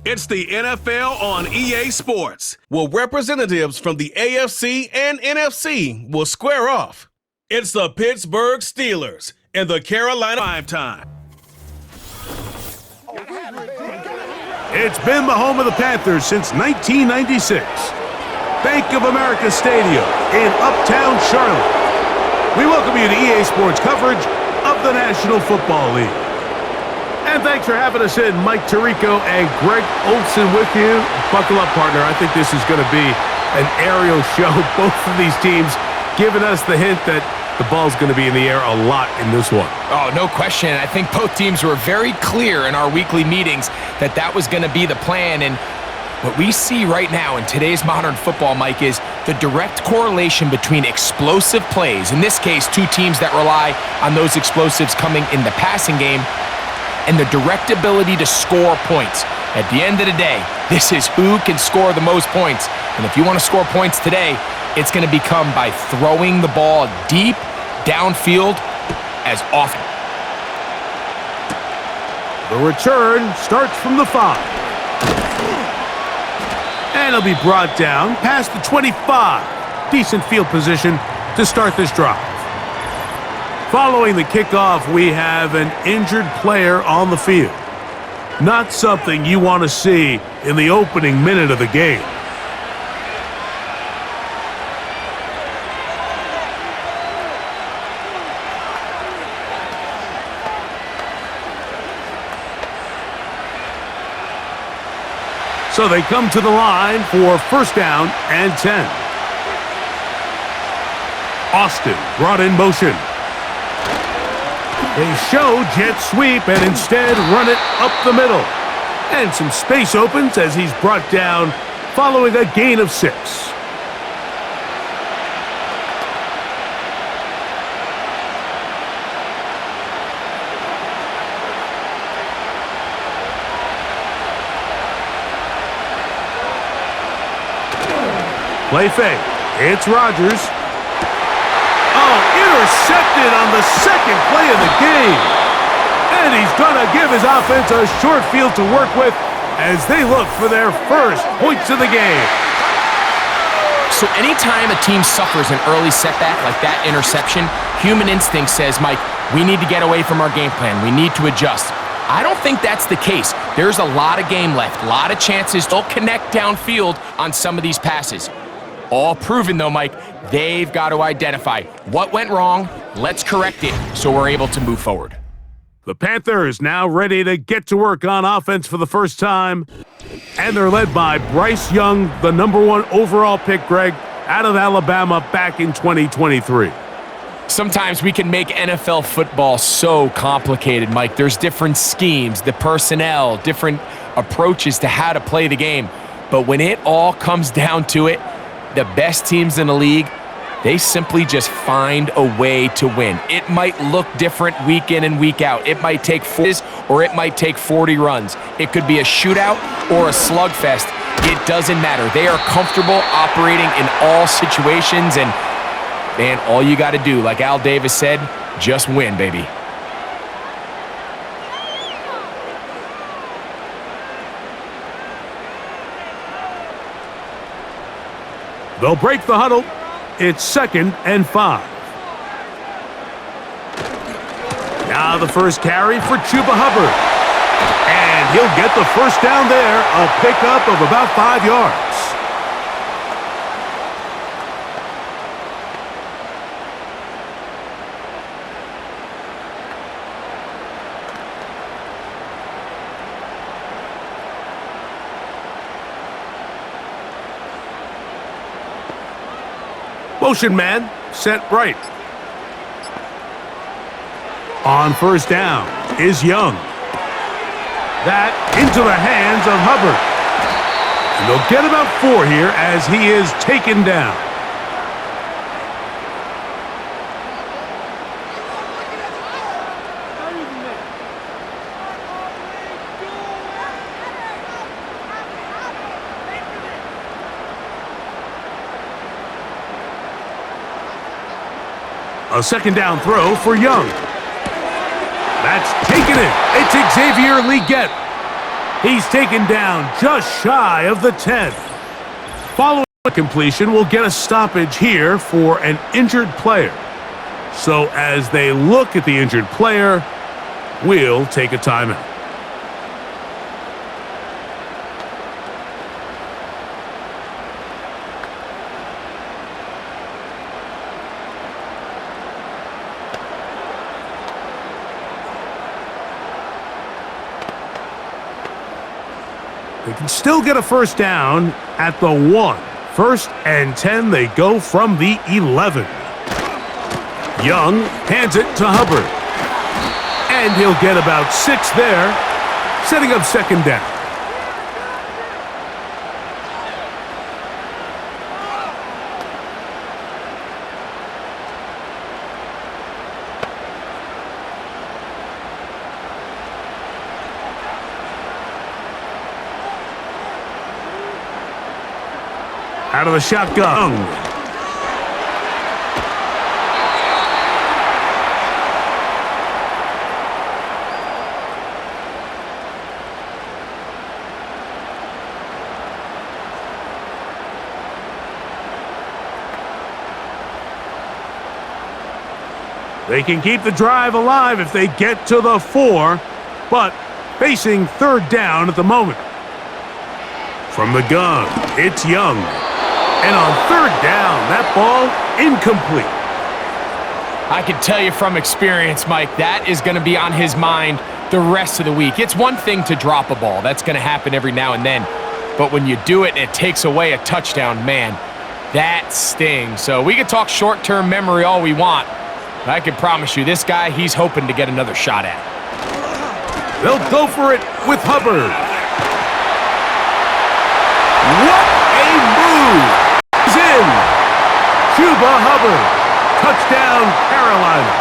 It's the NFL on EA Sports, where representatives from the AFC and NFC will square off. It's the Pittsburgh Steelers and the Carolina Primetime. It's been the home of the Panthers since 1996. Bank of America Stadium in Uptown Charlotte. We welcome you to EA Sports coverage of the National Football League. And thanks for having us in. Mike Tirico and Greg Olsen with you. Buckle up, partner. I think this is going to be an aerial show. Both of these teams giving us the hint that the ball's going to be in the air a lot in this one. Oh, no question. I think both teams were very clear in our weekly meetings that that was going to be the plan. And what we see right now in today's modern football, Mike, is the direct correlation between explosive plays, in this case, two teams that rely on those explosives coming in the passing game, and the direct ability to score points. At the end of the day, this is who can score the most points. And if you want to score points today, it's going to become by throwing the ball deep downfield as often. The return starts from the 5. And it'll be brought down past the 25. Decent field position to start this drive. Following the kickoff, we have an injured player on the field. Not something you want to see in the opening minute of the game. So they come to the line for first down and 10. Austin brought in motion. They show jet sweep and instead run it up the middle. And some space opens as he's brought down following a gain of 6. Play fake. It's Rodgers. Oh, intercepted on the second play of the game. And he's going to give his offense a short field to work with as they look for their first points of the game. So anytime a team suffers an early setback like that interception, human instinct says, Mike, we need to get away from our game plan. We need to adjust. I don't think that's the case. There's a lot of game left, a lot of chances to connect downfield on some of these passes. All proven, though, Mike, they've got to identify what went wrong, let's correct it so we're able to move forward. The Panthers now ready to get to work on offense for the first time. And they're led by Bryce Young, the #1 overall pick, Greg, out of Alabama back in 2023. Sometimes we can make NFL football so complicated, Mike. There's different schemes, the personnel, different approaches to how to play the game. But when it all comes down to it, the best teams in the league, they simply just find a way to win. It might look different week in and week out. It might take 40 or it might take 40 runs. It could be a shootout or a slugfest. It doesn't matter. They are comfortable operating in all situations, and man, all you got to do, like Al Davis said, just win, baby. They'll break the huddle. It's 2nd and 5. Now the first carry for Chuba Hubbard. And he'll get the first down there, a pickup of about 5 yards. Motion man, set right. On first down is Young. That into the hands of Hubbard. And they'll get about 4 here as he is taken down. A second down throw for Young. That's taken it. It's Xavier Legette. He's taken down just shy of the 10. Following completion will get a stoppage here for an injured player. So as they look at the injured player, we'll take a timeout. They can still get a first down at the 1. 1st and 10, they go from the 11. Young hands it to Hubbard. And he'll get about 6 there, setting up 2nd down. Out of the shotgun. They can keep the drive alive if they get to the 4, but facing 3rd down at the moment. From the gun, it's Young. And on 3rd down, that ball incomplete. I can tell you from experience, Mike, that is going to be on his mind the rest of the week. It's one thing to drop a ball. That's going to happen every now and then. But when you do it and it takes away a touchdown, man, that stings. So we can talk short-term memory all we want. But I can promise you, this guy, he's hoping to get another shot at. They'll go for it with Hubbard. What a move! He's in. Chuba Hubbard. Touchdown, Carolina.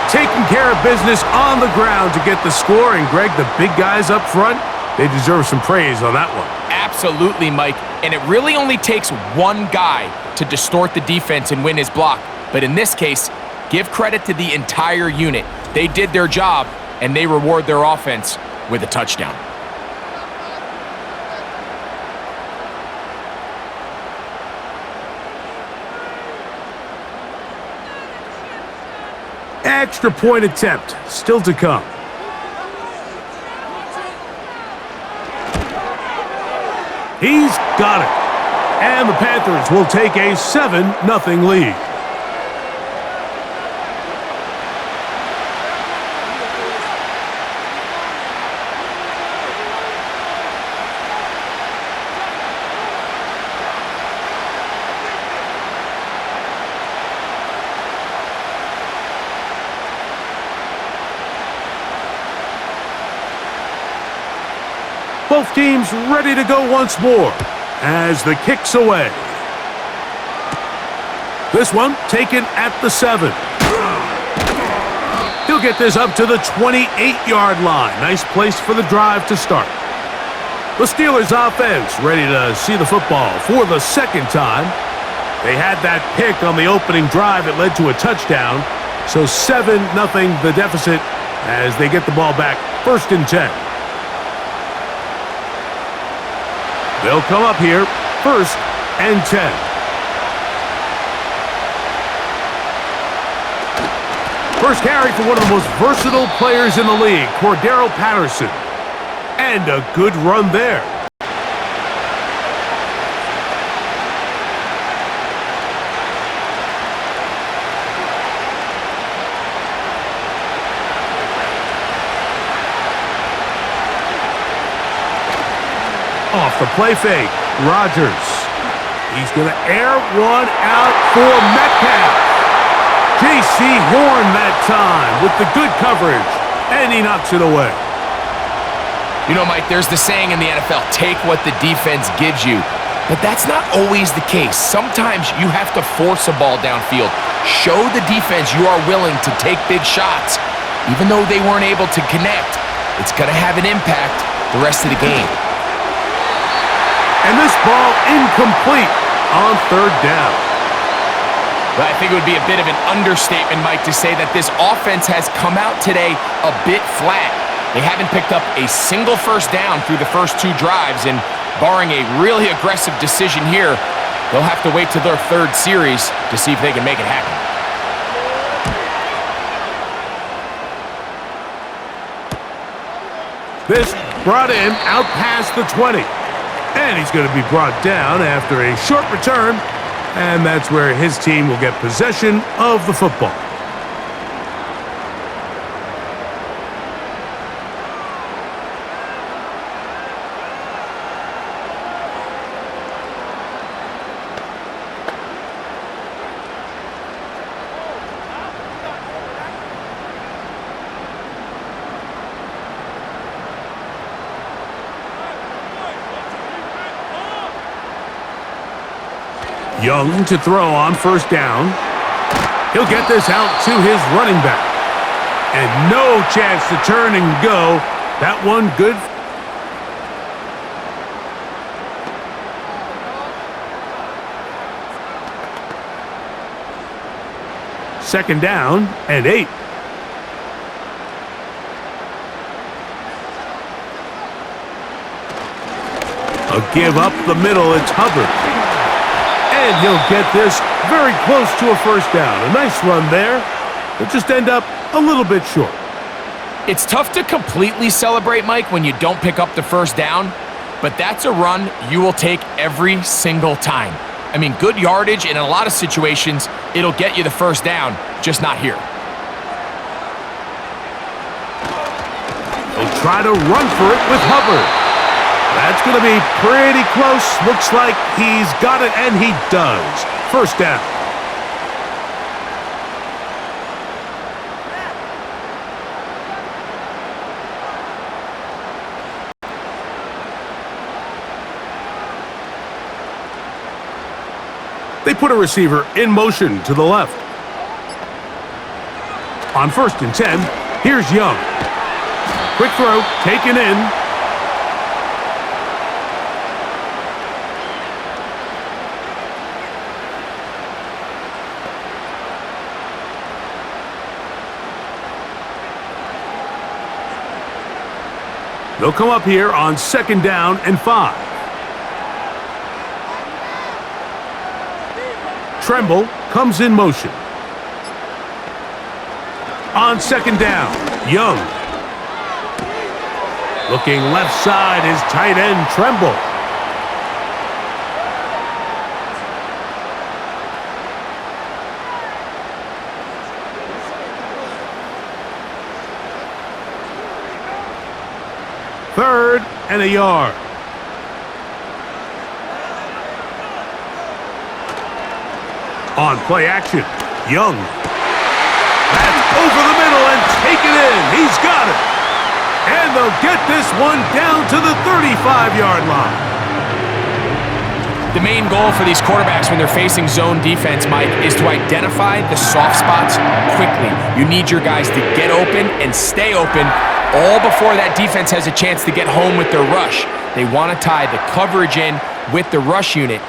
Taking care of business on the ground to get the score. And, Greg, the big guys up front, they deserve some praise on that one. Absolutely, Mike. And it really only takes one guy to distort the defense and win his block. But in this case, give credit to the entire unit. They did their job, and they reward their offense with a touchdown. Extra point attempt still to come. He's got it. And the Panthers will take a 7-0 lead. Both teams ready to go once more as the kick's away. This one taken at the 7. He'll get this up to the 28-yard line. Nice place for the drive to start. The Steelers offense ready to see the football for the 2nd time. They had that pick on the opening drive. It led to a touchdown. So 7-0 the deficit as they get the ball back 1st and 10. They'll come up here, 1st and 10. First carry for one of the most versatile players in the league, Cordero Patterson. And a good run there. Off the play fake, Rodgers. He's going to air one out for Metcalf. J.C. Horn that time with the good coverage, and he knocks it away. You know, Mike, there's the saying in the NFL, take what the defense gives you. But that's not always the case. Sometimes you have to force a ball downfield. Show the defense you are willing to take big shots. Even though they weren't able to connect, it's going to have an impact the rest of the game. And this ball incomplete on 3rd down. But I think it would be a bit of an understatement, Mike, to say that this offense has come out today a bit flat. They haven't picked up a single first down through the first 2 drives, and barring a really aggressive decision here, they'll have to wait to their 3rd series to see if they can make it happen. This brought in out past the 20. And he's going to be brought down after a short return. And that's where his team will get possession of the football. Young to throw on first down. He'll get this out to his running back. And no chance to turn and go. That one good. Second down and 8. A give up the middle. It's Hubbard. And he'll get this very close to a first down. A nice run there. It'll just end up a little bit short. It's tough to completely celebrate, Mike, when you don't pick up the first down, but that's a run you will take every single time. I mean, good yardage, and in a lot of situations, it'll get you the first down, just not here. He'll try to run for it with Hubbard. That's going to be pretty close. Looks like he's got it, and he does. First down. They put a receiver in motion to the left. On 1st and 10, here's Young. Quick throw, taken in. They'll come up here on 2nd down and 5. Tremble comes in motion. On 2nd down, Young. Looking left side is tight end Tremble. Third and a yard. On play action, Young. That's over the middle and taken in. He's got it. And they'll get this one down to the 35-yard line. The main goal for these quarterbacks when they're facing zone defense, Mike, is to identify the soft spots quickly. You need your guys to get open and stay open all before that defense has a chance to get home with their rush. They want to tie the coverage in with the rush unit.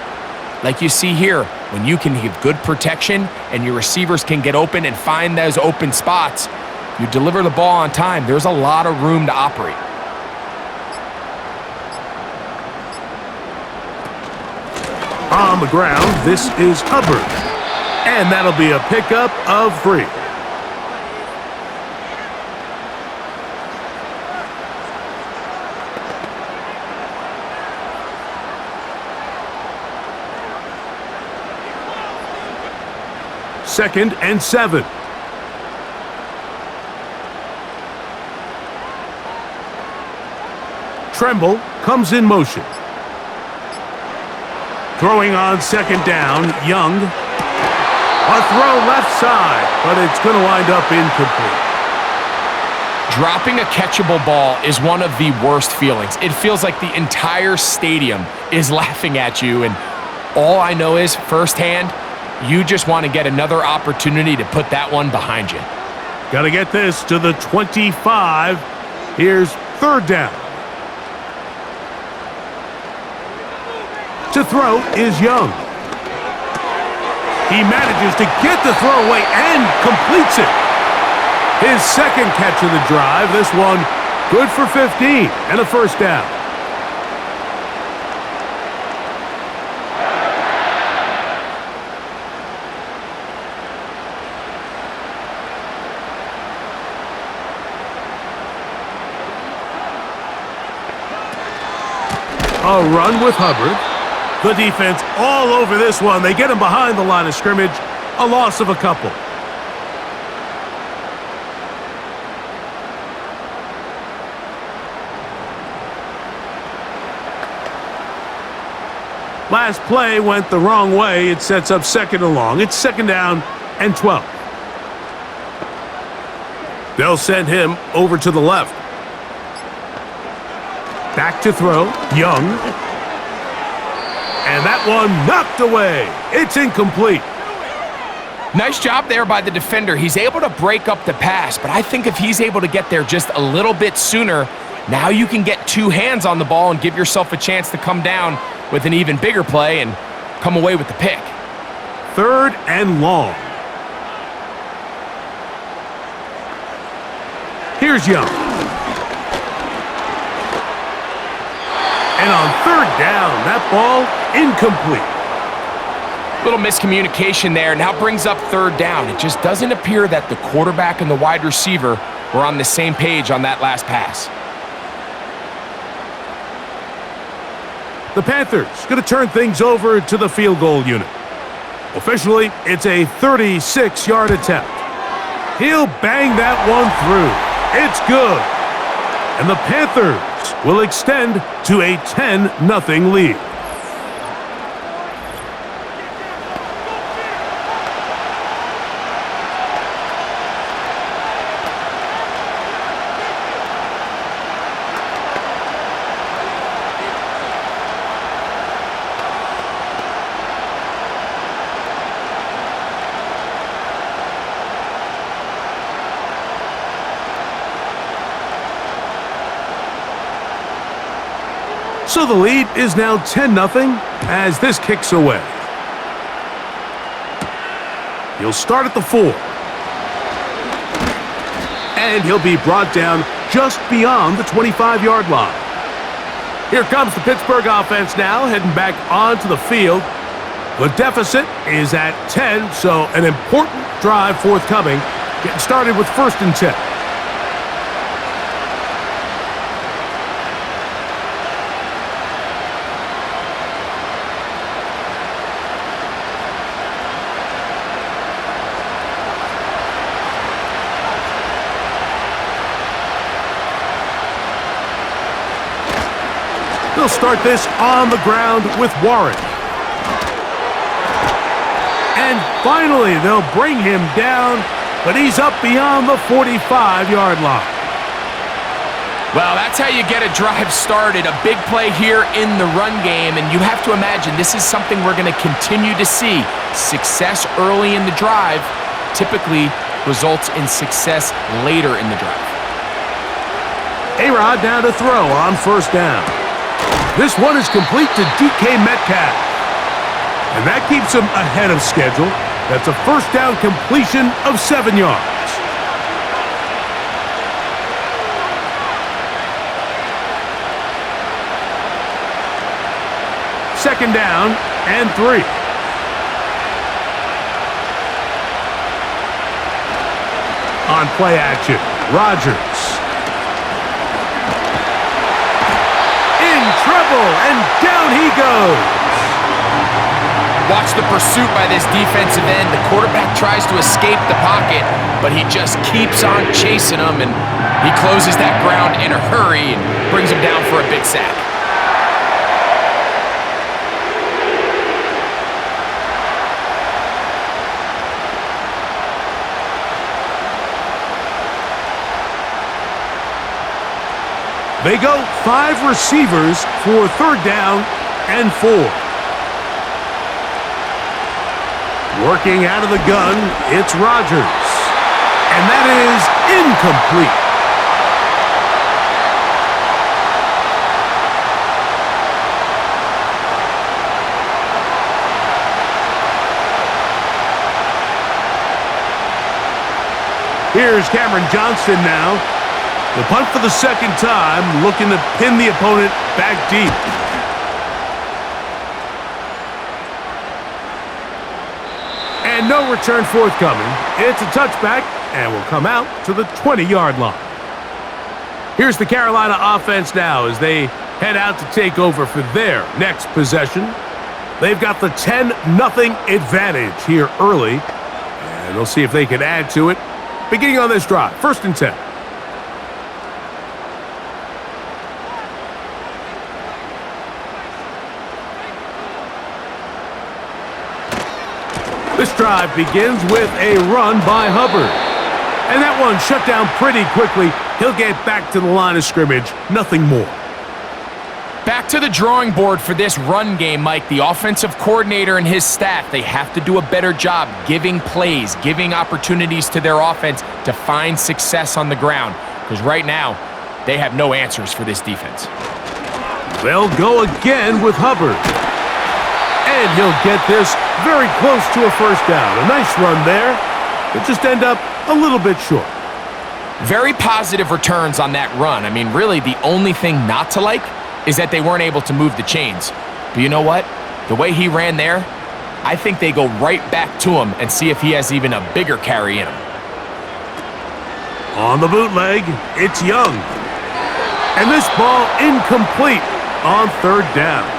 Like you see here, when you can give good protection and your receivers can get open and find those open spots, you deliver the ball on time. There's a lot of room to operate. On the ground, this is Hubbard. And that'll be a pickup of 3. Second and 7. Tremble comes in motion. Throwing on 2nd down, Young. A throw left side, but it's going to wind up incomplete. Dropping a catchable ball is one of the worst feelings. It feels like the entire stadium is laughing at you, and all I know is firsthand, you just want to get another opportunity to put that one behind you. Got to get this to the 25. Here's 3rd down. To throw is Young. He manages to get the throw away and completes it. His 2nd catch of the drive. This one Good for 15 and a first down. A run with Hubbard. The defense all over this one. They get him behind the line of scrimmage. A loss of a couple. Last play went the wrong way. It sets up second and long. It's second down and 12. They'll send him over to the left. Back to throw, Young. And that one knocked away. It's incomplete. Nice job there by the defender. He's able to break up the pass, but I think if he's able to get there just a little bit sooner, now you can get two hands on the ball and give yourself a chance to come down with an even bigger play and come away with the pick. Third and long. Here's Young. And on third down, that ball incomplete. Little miscommunication there. Now brings up third down. It just doesn't appear that the quarterback and the wide receiver were on the same page on that last pass. The Panthers going to turn things over to the field goal unit. Officially, it's a 36-yard attempt. He'll bang that one through. It's good. And the Panthers will extend to a 10-0 lead. So the lead is now 10-0 as this kicks away. He'll start at the 4. And he'll be brought down just beyond the 25-yard line. Here comes the Pittsburgh offense now, heading back onto the field. The deficit is at 10, so an important drive forthcoming. Getting started with 1st and 10. They'll start this on the ground with Warren. And finally, they'll bring him down, but he's up beyond the 45-yard line. Well, that's how you get a drive started. A big play here in the run game, and you have to imagine this is something we're going to continue to see. Success early in the drive typically results in success later in the drive. A-Rod down to throw on 1st down. This one is complete to DK Metcalf. And that keeps him ahead of schedule. That's a 1st down completion of 7 yards. Second down and 3. On play action, Rodgers. Trouble, and down he goes. Watch the pursuit by this defensive end. The quarterback tries to escape the pocket, but he just keeps on chasing him, and he closes that ground in a hurry and brings him down for a big sack. They go 5 receivers for 3rd down and 4. Working out of the gun, it's Rodgers. And that is incomplete. Here's Cameron Johnston now. The punt for the second time, looking to pin the opponent back deep. And no return forthcoming. It's a touchback and will come out to the 20-yard line. Here's the Carolina offense now as they head out to take over for their next possession. They've got the 10-0 advantage here early, and they'll see if they can add to it. Beginning on this drive, 1st and 10. This drive begins with a run by Hubbard. And that one shut down pretty quickly. He'll get back to the line of scrimmage, nothing more. Back to the drawing board for this run game, Mike. The offensive coordinator and his staff, they have to do a better job giving plays, giving opportunities to their offense to find success on the ground. Because right now, they have no answers for this defense. They'll go again with Hubbard. And he'll get this very close to a first down. A nice run there. It'll just end up a little bit short. Very positive returns on that run. I mean, really, the only thing not to like is that they weren't able to move the chains. But you know what? The way he ran there, I think they go right back to him and see if he has even a bigger carry in him. On the bootleg, it's Young. And this ball incomplete on 3rd down.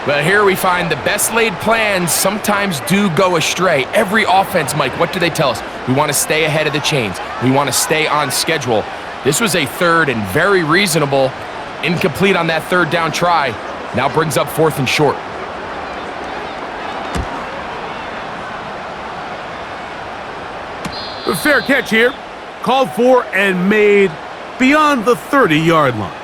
But here we find the best laid plans sometimes do go astray. Every offense, Mike, what do they tell us? We want to stay ahead of the chains. We want to stay on schedule. This was a 3rd and very reasonable. Incomplete on that 3rd down try. Now brings up 4th and short. A fair catch here. Called for and made beyond the 30-yard line.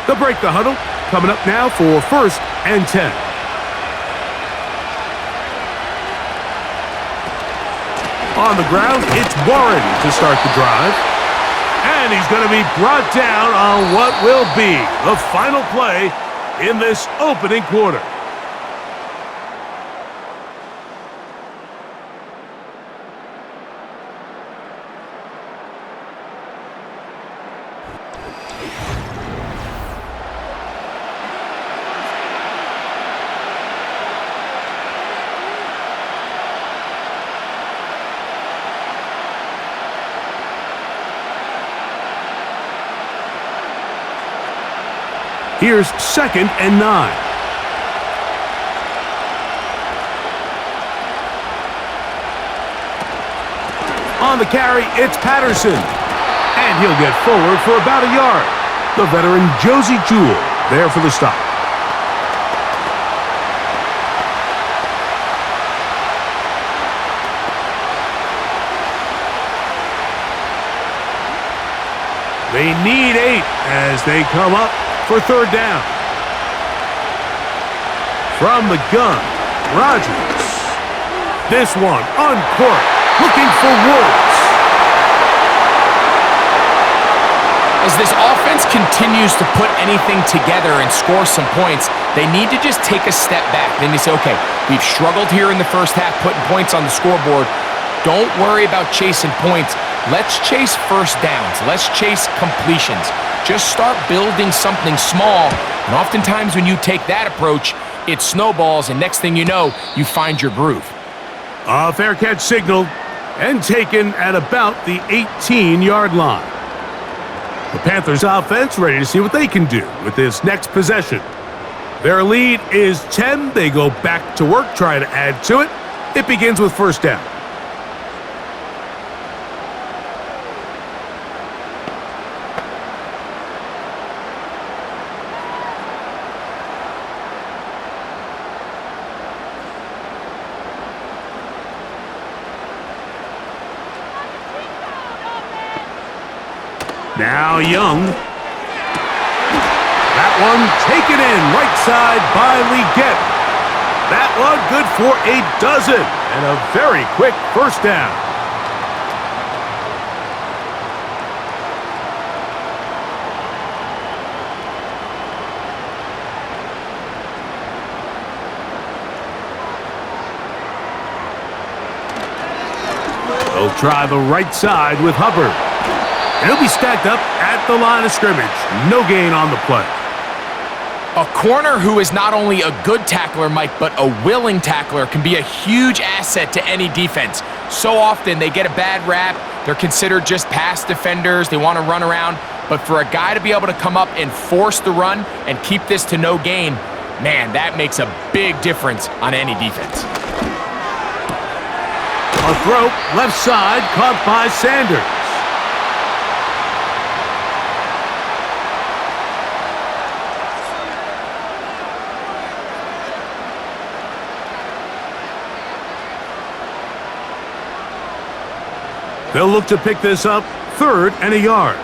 They'll break the huddle. Coming up now for 1st and 10. On the ground, it's Warren to start the drive. And he's going to be brought down on what will be the final play in this opening quarter. Here's 2nd and 9. On the carry, it's Patterson. And he'll get forward for about a yard. The veteran Josie Jewell there for the stop. They need 8 as they come up for 3rd down. From the gun, Rodgers. This one uncorked, looking for Woods. As this offense continues to put anything together and score some points, they need to just take a step back. Then you say, okay, we've struggled here in the first half putting points on the scoreboard. Don't worry about chasing points. Let's chase first downs. Let's chase completions. Just start building something small. And oftentimes when you take that approach, it snowballs, and next thing you know, you find your groove. A fair catch signaled and taken at about the 18-yard line. The Panthers offense ready to see what they can do with this next possession. Their lead is 10. They go back to work, try to add to it. It begins with first down. Now Young. That one taken in right side by Leggett. That one good for a dozen and a very quick first down. They'll try the right side with Hubbard. And he'll be stacked up at the line of scrimmage. No gain on the play. A corner who is not only a good tackler, Mike, but a willing tackler can be a huge asset to any defense. So often they get a bad rap. They're considered just pass defenders. They want to run around. But for a guy to be able to come up and force the run and keep this to no gain, man, that makes a big difference on any defense. A throw, left side, caught by Sanders. They'll look to pick this up, 3rd and a yard.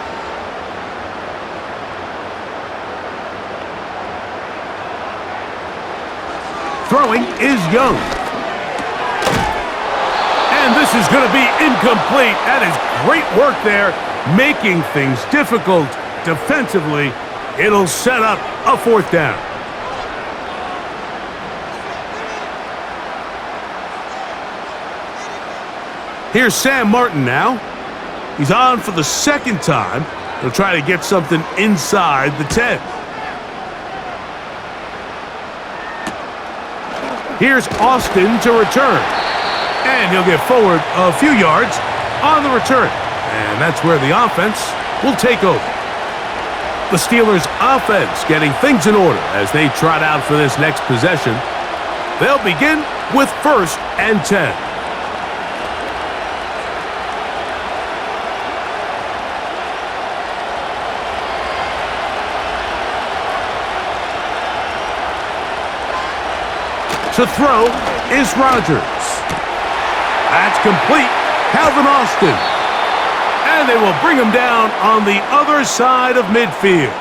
Throwing is Young. And this is going to be incomplete. That is great work there, making things difficult defensively. It'll set up a 4th down. Here's Sam Martin now. He's on for the 2nd time. He'll try to get something inside the 10. Here's Austin to return. And he'll get forward a few yards on the return. And that's where the offense will take over. The Steelers' offense getting things in order as they trot out for this next possession. They'll begin with 1st and 10. To throw is Rodgers. That's complete. Calvin Austin. And they will bring him down on the other side of midfield.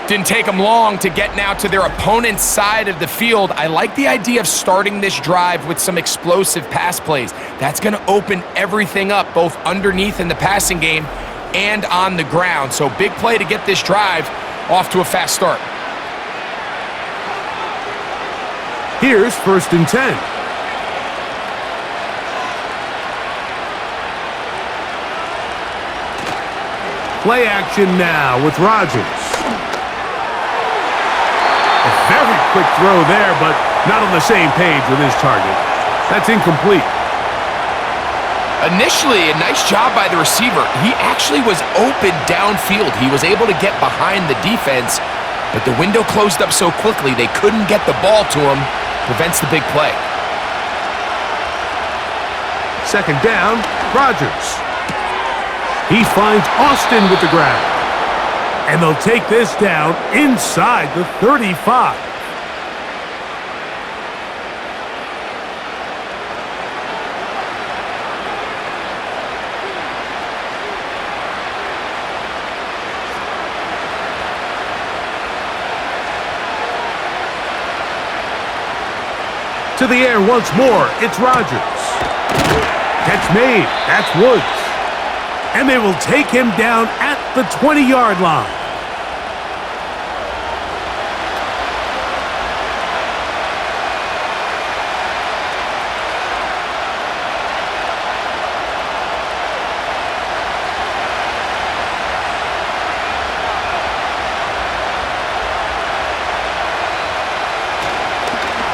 Didn't take them long to get now to their opponent's side of the field. I like the idea of starting this drive with some explosive pass plays. That's going to open everything up, both underneath in the passing game and on the ground. So big play to get this drive off to a fast start. Here's 1st and 10. Play action now with Rodgers. A very quick throw there, but not on the same page with his target. That's incomplete. Initially, a nice job by the receiver. He actually was open downfield. He was able to get behind the defense, but the window closed up so quickly they couldn't get the ball to him. Prevents the big play. 2nd down, Rodgers. He finds Austin with the grab. And they'll take this down inside the 35. To the air once more, it's Rodgers. Catch made, that's Woods. And they will take him down at the 20-yard line.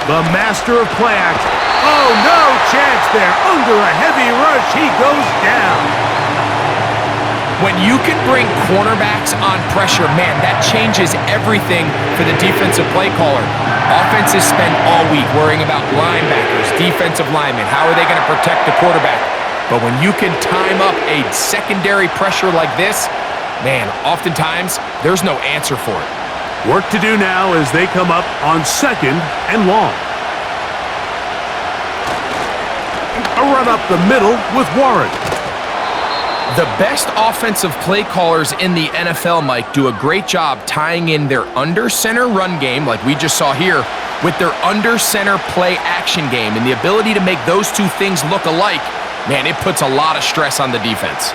The master of play action. Oh, no chance there. Under a heavy rush, he goes down. When you can bring cornerbacks on pressure, man, that changes everything for the defensive play caller. Offenses spend all week worrying about linebackers, defensive linemen. How are they going to protect the quarterback? But when you can time up a secondary pressure like this, man, oftentimes there's no answer for it. Work to do now as they come up on 2nd and long. A run up the middle with Warren. The best offensive play callers in the NFL, Mike, do a great job tying in their under-center run game, like we just saw here, with their under-center play action game. And the ability to make those two things look alike, man, it puts a lot of stress on the defense.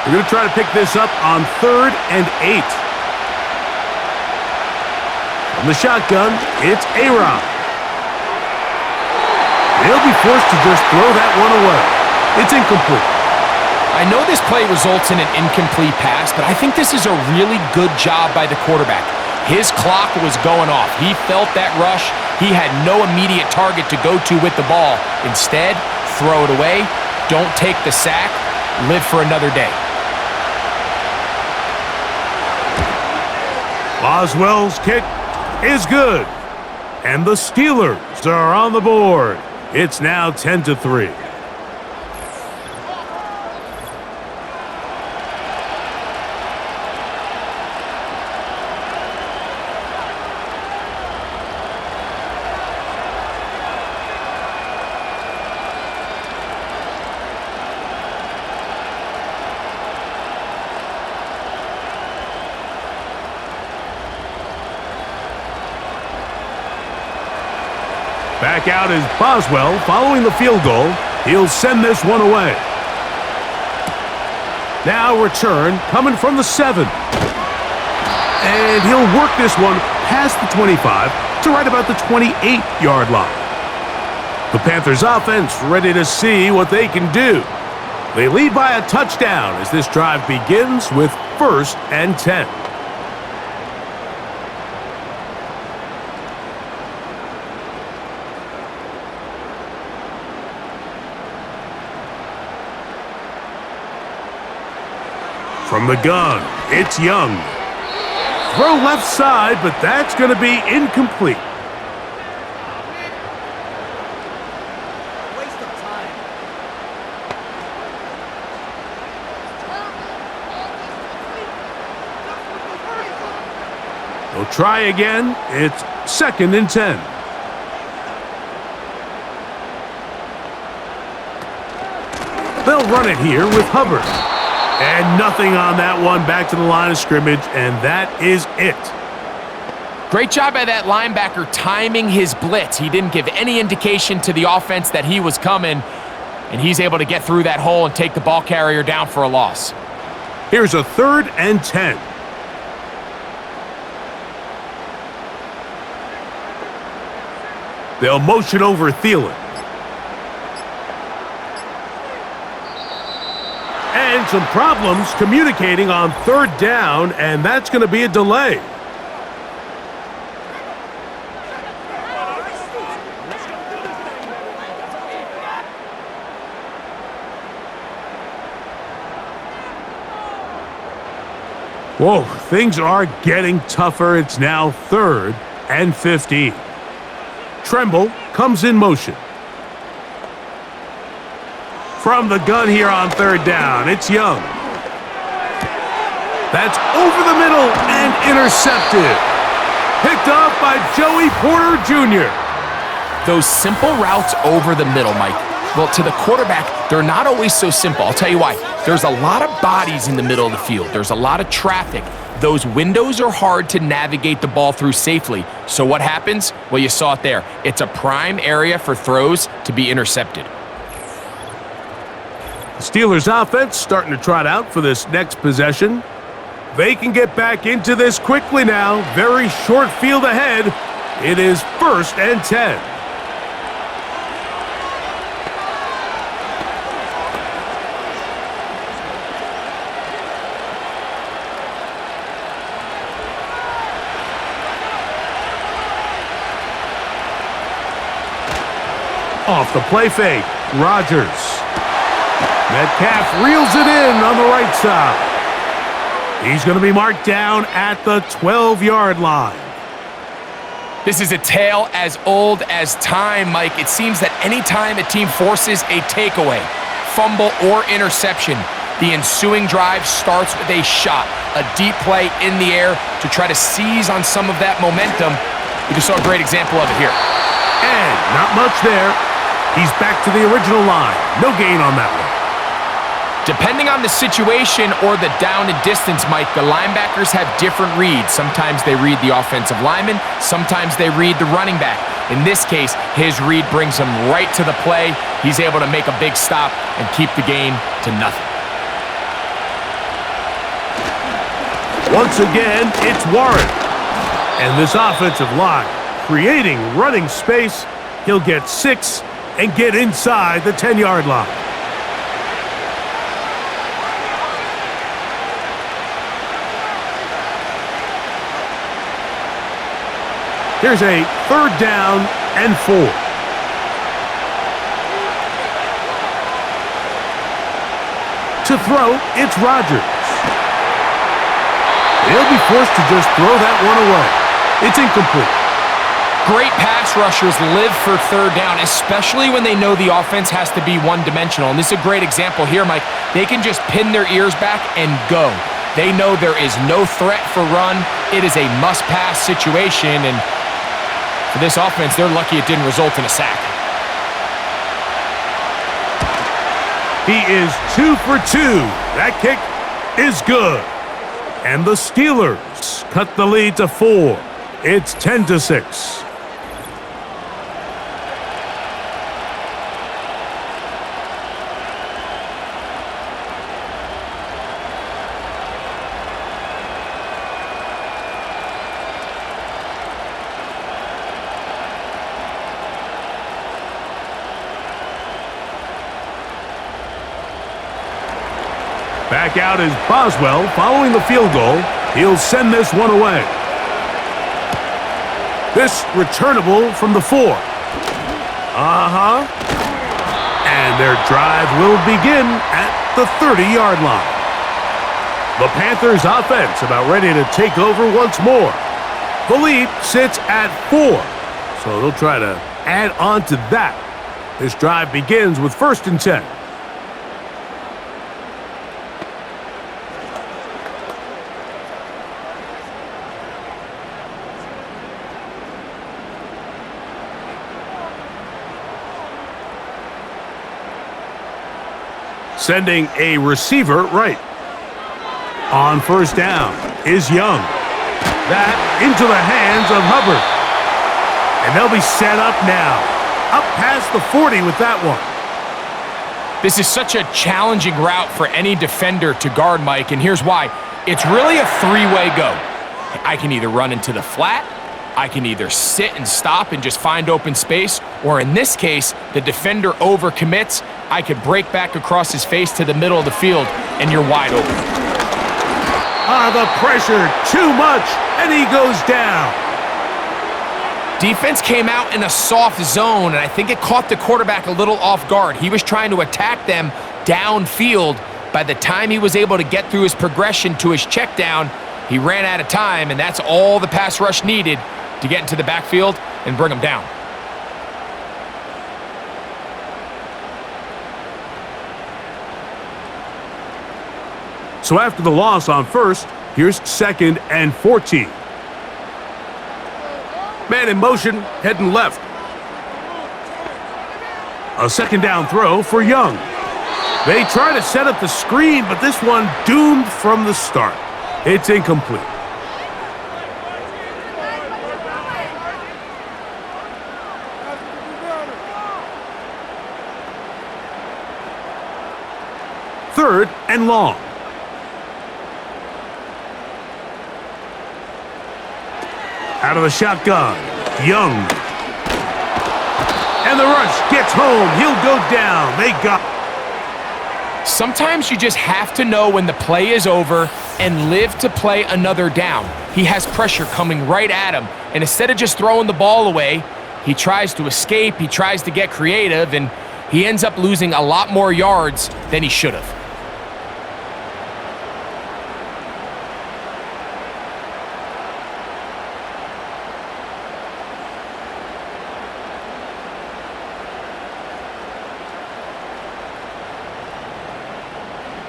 They're going to try to pick this up on 3rd and 8. From the shotgun, it's Aaron. They'll be forced to just throw that one away. It's incomplete. I know this play results in an incomplete pass, but I think this is a really good job by the quarterback. His clock was going off. He felt that rush. He had no immediate target to go to with the ball. Instead, throw it away. Don't take the sack. Live for another day. Boswell's kick is good. And the Steelers are on the board. It's now 10-3. Back out is Boswell following the field goal. He'll send this one away. Now return coming from the 7. And he'll work this one past the 25 to right about the 28-yard line. The Panthers offense ready to see what they can do. They lead by a touchdown as this drive begins with 1st and 10. From the gun, it's Young. Throw left side, but that's going to be incomplete. Waste of time. They'll try again. It's 2nd and 10. They'll run it here with Hubbard. And nothing on that one, back to the line of scrimmage, and that is it. Great job by that linebacker timing his blitz. He didn't give any indication to the offense that he was coming, and he's able to get through that hole and take the ball carrier down for a loss. Here's a 3rd and 10. They'll motion over Thielen. And some problems communicating on 3rd down, and that's going to be a delay. Whoa, things are getting tougher. It's now 3rd and 15. Tremble comes in motion. From the gun here on 3rd down, it's Young. That's over the middle and intercepted. Picked off by Joey Porter Jr. Those simple routes over the middle, Mike. Well, to the quarterback, they're not always so simple. I'll tell you why. There's a lot of bodies in the middle of the field. There's a lot of traffic. Those windows are hard to navigate the ball through safely. So what happens? Well, you saw it there. It's a prime area for throws to be intercepted. The Steelers offense starting to trot out for this next possession. They can get back into this quickly now. Very short field ahead. It is 1st and 10. Off the play fake, Rodgers. Metcalf reels it in on the right side. He's going to be marked down at the 12-yard line. This is a tale as old as time, Mike. It seems that anytime a team forces a takeaway, fumble, or interception, the ensuing drive starts with a shot, a deep play in the air to try to seize on some of that momentum. We just saw a great example of it here. And not much there. He's back to the original line. No gain on that one. Depending on the situation or the down and distance, Mike, the linebackers have different reads. Sometimes they read the offensive lineman. Sometimes they read the running back. In this case, his read brings him right to the play. He's able to make a big stop and keep the game to nothing. Once again, it's Warren. And this offensive line creating running space. He'll get 6 and get inside the 10-yard line. Here's a 3rd down and 4. To throw, it's Rodgers. He'll be forced to just throw that one away. It's incomplete. Great pass rushers live for 3rd down, especially when they know the offense has to be one-dimensional. And this is a great example here, Mike. They can just pin their ears back and go. They know there is no threat for run. It is a must-pass situation, and for this offense, they're lucky it didn't result in a sack. He is 2 for 2. That kick is good. And the Steelers cut the lead to 4. It's 10-6. Back out is Boswell following the field goal. He'll send this one away. This returnable from the 4. And their drive will begin at the 30-yard line. The Panthers offense about ready to take over once more. The lead sits at 4, so they'll try to add on to that. This drive begins with 1st and 10. Sending a receiver right. On 1st down is Young. That into the hands of Hubbard. And they'll be set up now. Up past the 40 with that one. This is such a challenging route for any defender to guard, Mike, and here's why. It's really a 3-way go. I can either run into the flat, I can either sit and stop and just find open space, or in this case, the defender overcommits. I could break back across his face to the middle of the field, and you're wide open. The pressure, too much, and he goes down. Defense came out in a soft zone, and I think it caught the quarterback a little off guard. He was trying to attack them downfield. By the time he was able to get through his progression to his check down, he ran out of time, and that's all the pass rush needed to get into the backfield and bring him down. So after the loss on 1st, here's 2nd and 14. Man in motion, heading left. A 2nd down throw for Young. They try to set up the screen, but this one doomed from the start. It's incomplete. Third and long. Out of the shotgun, Young. And the rush gets home. He'll go down. They got. Sometimes you just have to know when the play is over and live to play another down. He has pressure coming right at him, and instead of just throwing the ball away, he tries to escape, he tries to get creative, and he ends up losing a lot more yards than he should have.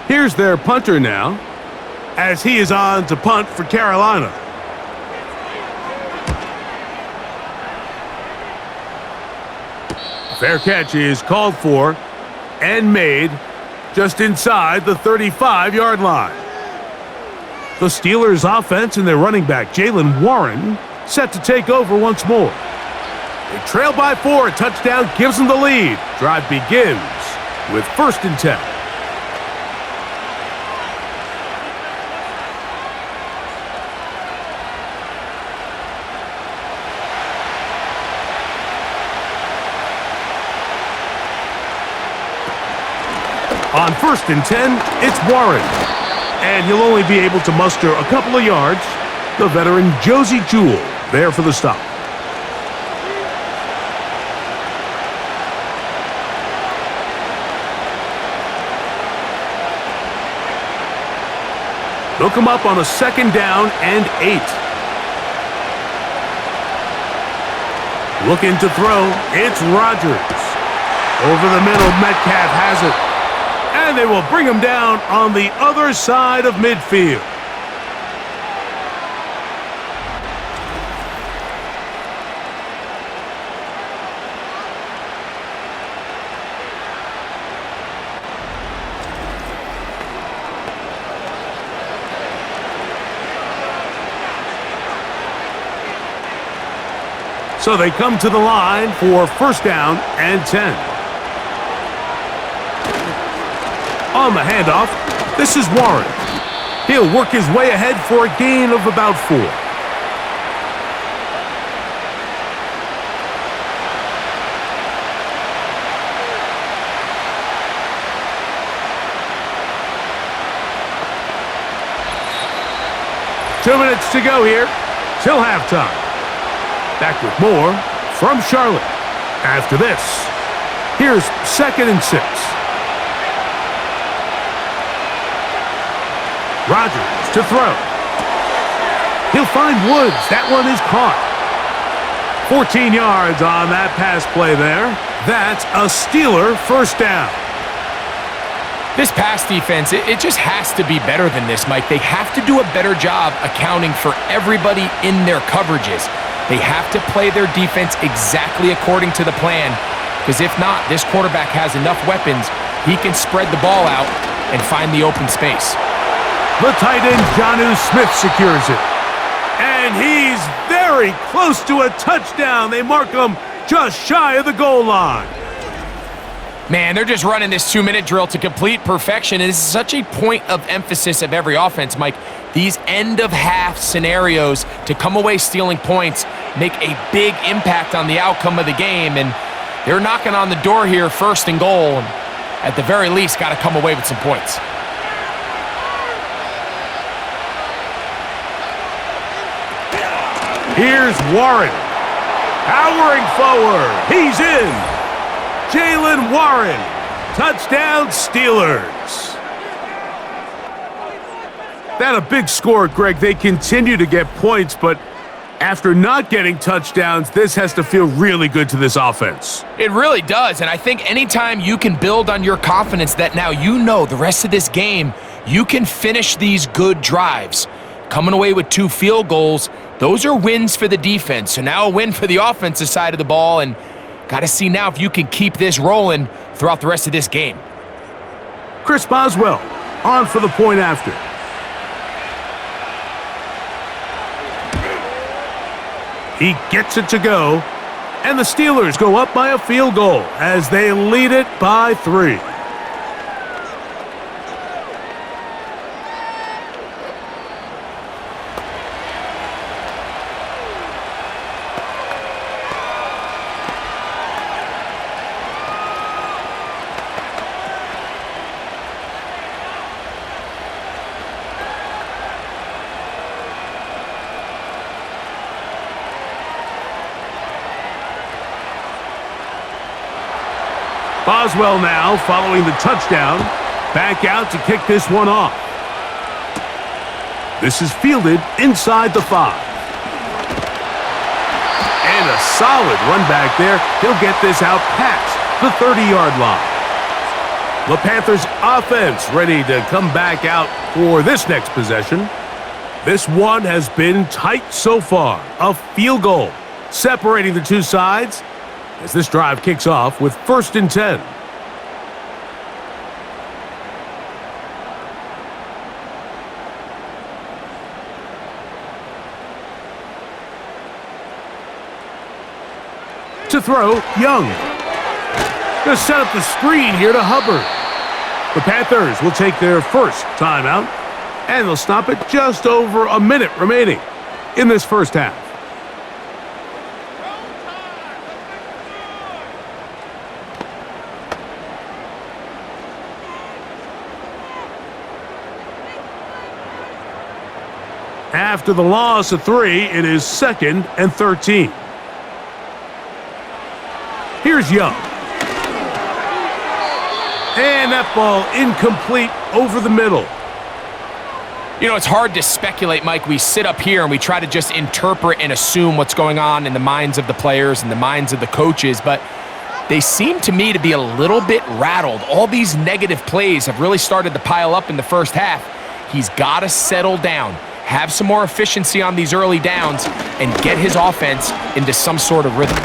Here's their punter now, as he is on to punt for Carolina. Fair catch is called for and made just inside the 35-yard line. The Steelers' offense and their running back, Jaylen Warren, set to take over once more. They trail by 4. A touchdown gives them the lead. Drive begins with 1st and 10. On 1st and 10, it's Warren. And he'll only be able to muster a couple of yards. The veteran Josie Jewell there for the stop. They'll come up on a 2nd down and 8. Looking to throw, it's Rodgers. Over the middle, Metcalf has it. And they will bring him down on the other side of midfield. So they come to the line for 1st down and 10. On the handoff, this is Warren. He'll work his way ahead for a gain of about 4. Two minutes to go here till halftime. Back with more from Charlotte. After this, here's 2nd and 6. Rodgers to throw. He'll find Woods. That one is caught. 14 yards on that pass play there. That's a Steeler 1st down. This pass defense, it just has to be better than this, Mike. They have to do a better job accounting for everybody in their coverages. They have to play their defense exactly according to the plan, because if not, this quarterback has enough weapons. He can spread the ball out and find the open space. The tight end, Jonnu Smith, secures it. And he's very close to a touchdown. They mark him just shy of the goal line. Man, they're just running this 2-minute drill to complete perfection. It is such a point of emphasis of every offense, Mike. These end-of-half scenarios to come away stealing points make a big impact on the outcome of the game, and they're knocking on the door here, 1st and goal, and at the very least, got to come away with some points. Here's Warren. Powering forward. He's in. Jaylen Warren. Touchdown, Steelers. That a big score, Greg. They continue to get points, but after not getting touchdowns, this has to feel really good to this offense. It really does, and I think anytime you can build on your confidence that now you know the rest of this game, you can finish these good drives. Coming away with 2 field goals, those are wins for the defense. So now a win for the offensive side of the ball, and got to see now if you can keep this rolling throughout the rest of this game. Chris Boswell on for the point after. He gets it to go, and the Steelers go up by a field goal as they lead it by 3. Boswell now following the touchdown. Back out to kick this one off. This is fielded inside the 5. And a solid run back there. He'll get this out past the 30-yard line. The Panthers offense ready to come back out for this next possession. This one has been tight so far. A field goal separating the two sides as this drive kicks off with 1st and 10. To throw, Young. Going to set up the screen here to Hubbard. The Panthers will take their first timeout, and they'll stop it just over a minute remaining in this first half. After the loss of 3, it is 2nd and 13. Here's Young. And that ball incomplete over the middle. You know, it's hard to speculate, Mike. We sit up here and we try to just interpret and assume what's going on in the minds of the players and the minds of the coaches, but they seem to me to be a little bit rattled. All these negative plays have really started to pile up in the first half. He's got to settle down, have some more efficiency on these early downs, and get his offense into some sort of rhythm.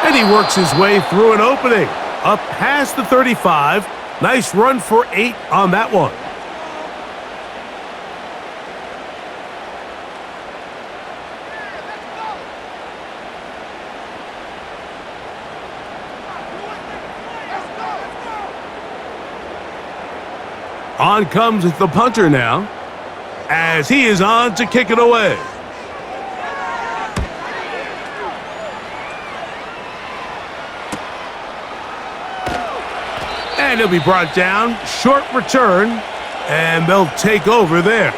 And he works his way through an opening, up past the 35. Nice run for 8 on that one. On comes the punter now, as he is on to kick it away. And he'll be brought down. Short return, and they'll take over there.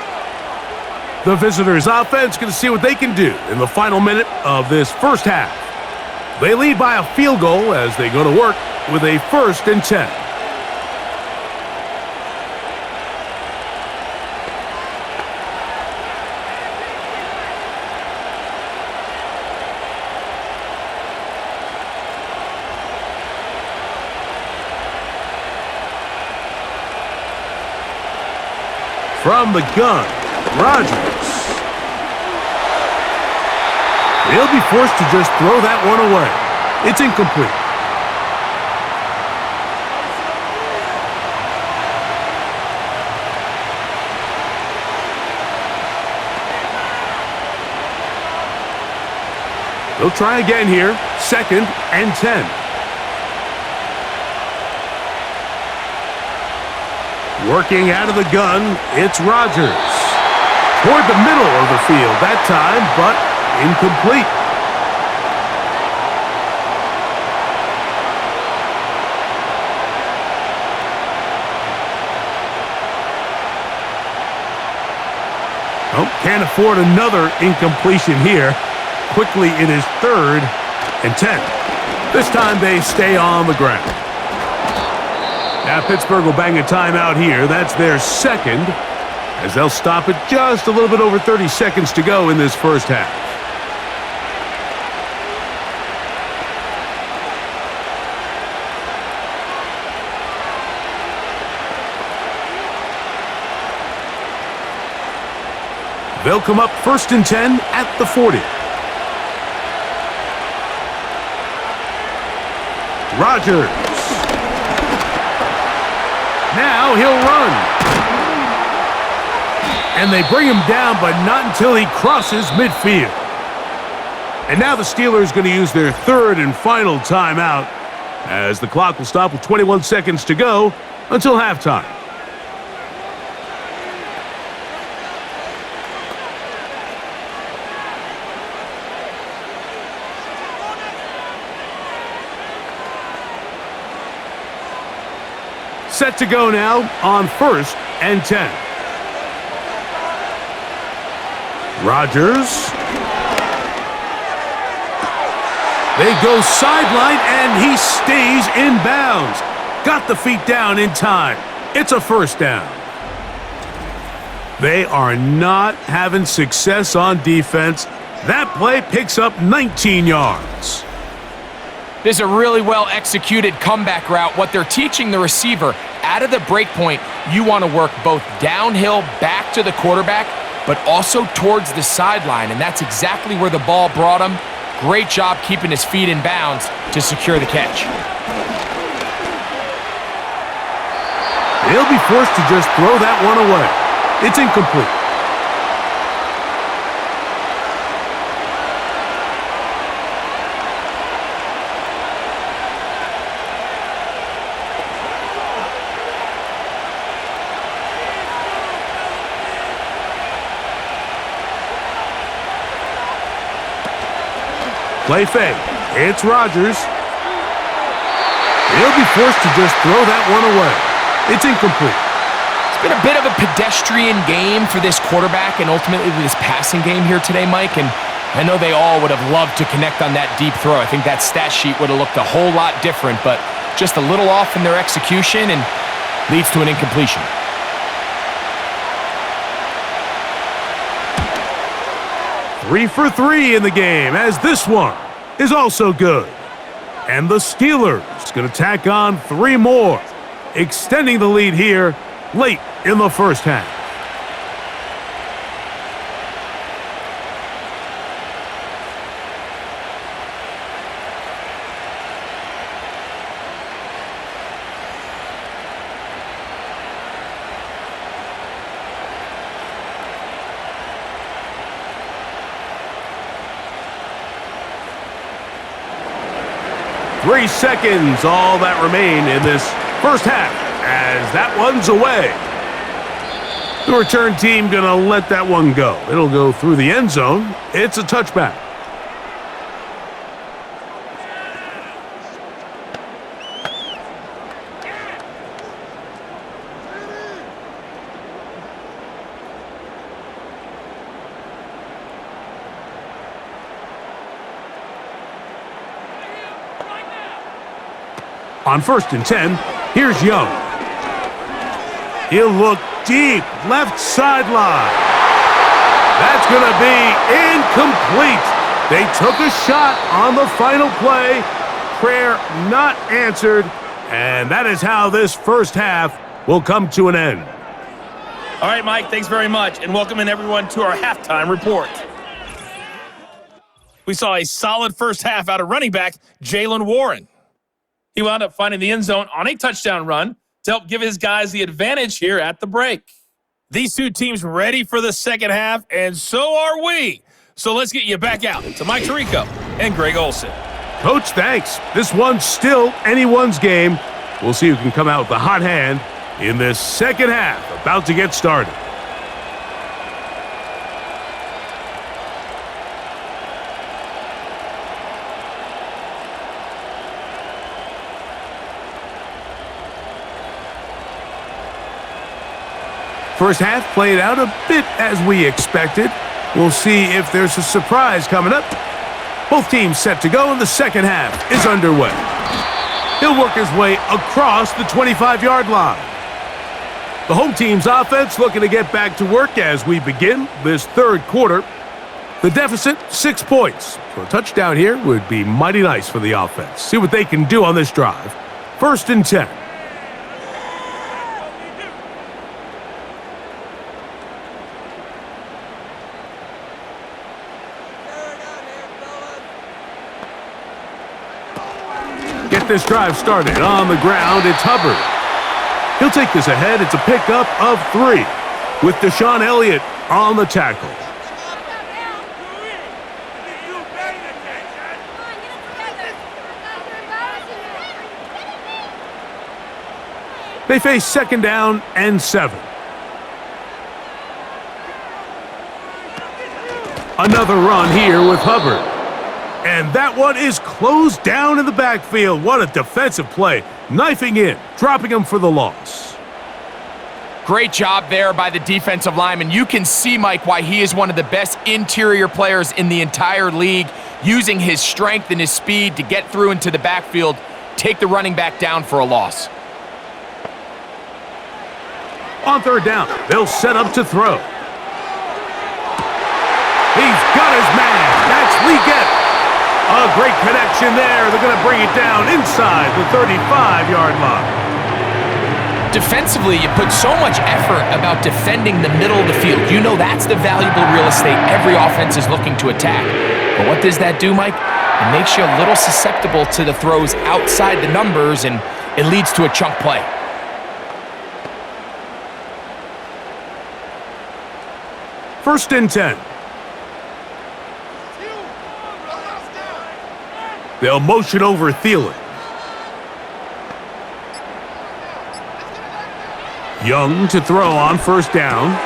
The visitors' offense going to see what they can do in the final minute of this first half. They lead by a field goal as they go to work with a 1st and 10. From the gun, Rodgers. He'll be forced to just throw that one away. It's incomplete. They'll try again here. 2nd and 10. Working out of the gun, it's Rodgers. Toward the middle of the field that time, but incomplete. Oh, can't afford another incompletion here. Quickly, it is 3rd and 10. This time they stay on the ground. Now Pittsburgh will bang a timeout here. That's their 2nd, as they'll stop it just a little bit over 30 seconds to go in this first half. They'll come up 1st and 10 at the 40. Rodgers. Now he'll run. And they bring him down, but not until he crosses midfield. And now the Steelers going to use their 3rd and final timeout, as the clock will stop with 21 seconds to go until halftime. Set to go now on 1st and 10. Rodgers. They go sideline, and he stays in bounds. Got the feet down in time. It's a 1st down. They are not having success on defense. That play picks up 19 yards. This is a really well-executed comeback route. What they're teaching the receiver, out of the break point, you want to work both downhill back to the quarterback, but also towards the sideline, and that's exactly where the ball brought him. Great job keeping his feet in bounds to secure the catch. He'll be forced to just throw that one away. It's incomplete. Play fake. It's Rodgers. He'll be forced to just throw that one away. It's incomplete. It's been a bit of a pedestrian game for this quarterback and ultimately this passing game here today, Mike. And I know they all would have loved to connect on that deep throw. I think that stat sheet would have looked a whole lot different, but just a little off in their execution and leads to an incompletion. 3 for 3 in the game, as this one is also good. And the Steelers going to tack on 3 more, extending the lead here late in the first half. Three seconds, all that remain in this first half, as that one's away. The return team gonna let that one go. It'll go through the end zone. It's a touchback. On 1st and 10, here's Young. He'll look deep, left sideline. That's going to be incomplete. They took a shot on the final play. Prayer not answered, and that is how this first half will come to an end. All right, Mike, thanks very much, and welcome in everyone to our halftime report. We saw a solid first half out of running back Jaylen Warren. He wound up finding the end zone on a touchdown run to help give his guys the advantage here at the break. These two teams ready for the second half, and so are we. So let's get you back out to Mike Tirico and Greg Olson. Coach, thanks. This one's still anyone's game. We'll see who can come out with the hot hand in this second half, about to get started. First half played out a bit as we expected. We'll see if there's a surprise coming up. Both teams set to go, and the second half is underway. He'll work his way across the 25-yard line. The home team's offense looking to get back to work as we begin this third quarter. The deficit, 6 points. So a touchdown here would be mighty nice for the offense. See what they can do on this drive. 1st and 10. Get this drive started on the ground. It's Hubbard. He'll take this ahead. It's a pickup of 3 with Deshaun Elliott on the tackle. They face 2nd down and 7. Another run here with Hubbard. And that one is closed down in the backfield. What a defensive play. Knifing in, dropping him for the loss. Great job there by the defensive lineman. You can see, Mike, why he is one of the best interior players in the entire league, using his strength and his speed to get through into the backfield, take the running back down for a loss. On 3rd down, they'll set up to throw. He's got his man. That's Leggett. A great connection there. They're going to bring it down inside the 35-yard line. Defensively, you put so much effort about defending the middle of the field. You know that's the valuable real estate every offense is looking to attack. But what does that do, Mike? It makes you a little susceptible to the throws outside the numbers, and it leads to a chunk play. First and 10. They'll motion over Thielen. Young to throw on 1st down.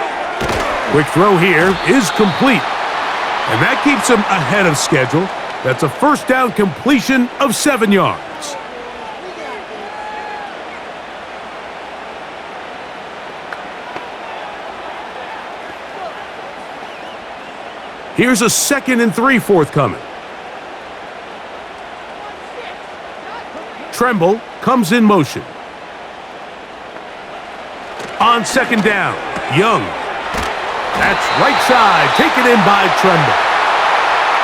Quick throw here is complete. And that keeps him ahead of schedule. That's a 1st down completion of 7 yards. Here's a 2nd and 3 forthcoming. Tremble comes in motion. On 2nd down, Young. That's right side, taken in by Tremble.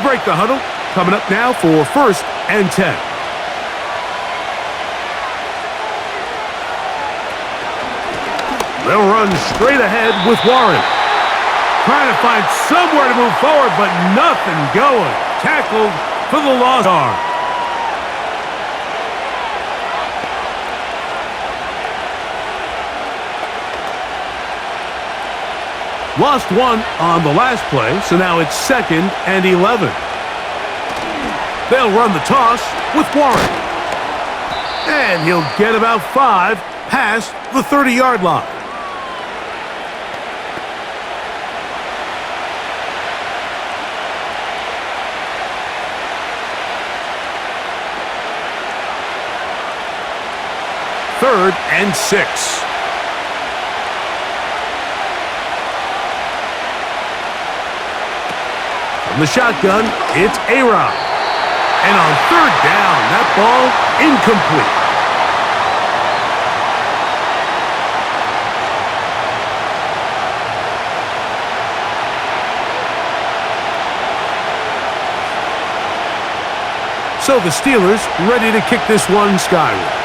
They'll break the huddle. Coming up now for 1st and 10. They'll run straight ahead with Warren. Trying to find somewhere to move forward, but nothing going. Tackled for the lost arm. Lost one on the last play, so now it's 2nd and 11. They'll run the toss with Warren. And he'll get about 5 past the 30-yard line. Third and 6. From the shotgun, it's A-Rod. And on 3rd down, that ball incomplete. So the Steelers ready to kick this one skyward.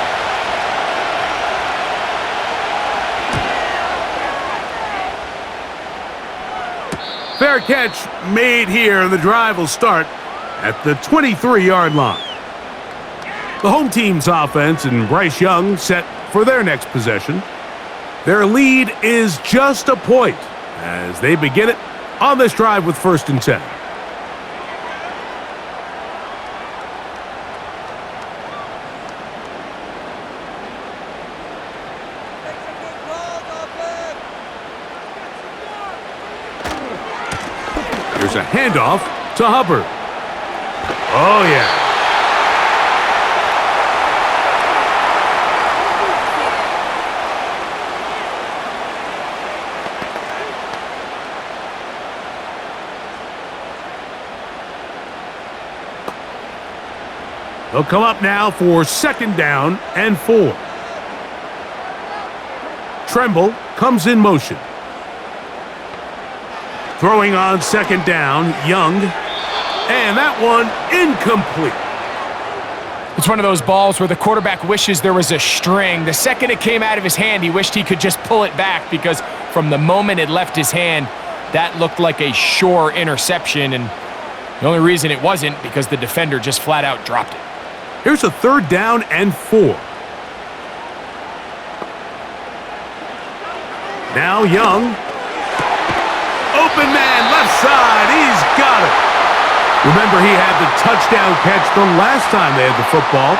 Fair catch made here, and the drive will start at the 23-yard line. The home team's offense and Bryce Young set for their next possession. Their lead is just a point as they begin it on this drive with 1st and 10. Here's a handoff to Hubbard. Oh, yeah. They'll come up now for 2nd down and 4. Tremble comes in motion. Throwing on 2nd down, Young. And that one incomplete. It's one of those balls where the quarterback wishes there was a string. The second it came out of his hand, he wished he could just pull it back because from the moment it left his hand, that looked like a sure interception. And the only reason it wasn't because the defender just flat out dropped it. Here's a 3rd down and 4. Now Young. Open man, left side. He's got it. Remember, he had the touchdown catch the last time they had the football.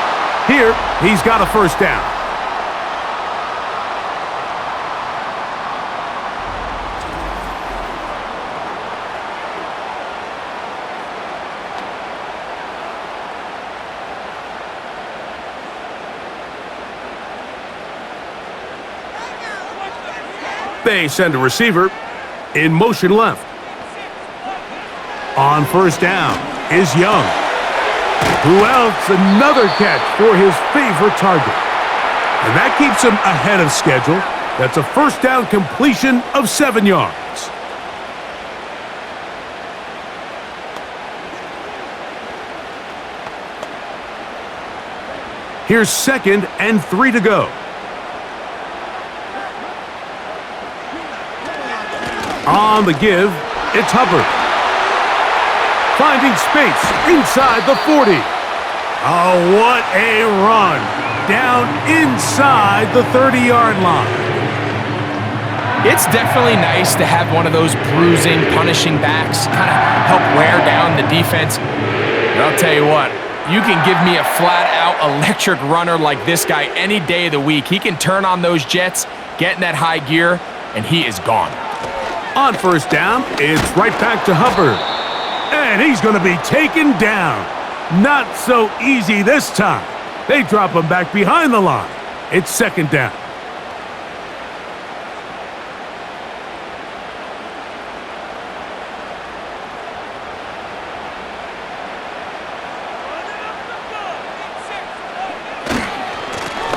Here, he's got a 1st down. They send a receiver in motion left. On 1st down is Young. Who else? Another catch for his favorite target. And that keeps him ahead of schedule. That's a 1st down completion of 7 yards. Here's 2nd and 3 to go. On the give, it's Hubbard. Finding space inside the 40. Oh, what a run. Down inside the 30-yard line. It's definitely nice to have one of those bruising, punishing backs kind of help wear down the defense. But I'll tell you what, you can give me a flat-out electric runner like this guy any day of the week. He can turn on those jets, get in that high gear, and he is gone. On 1st down, it's right back to Hubbard. And he's going to be taken down. Not so easy this time. They drop him back behind the line. It's 2nd down.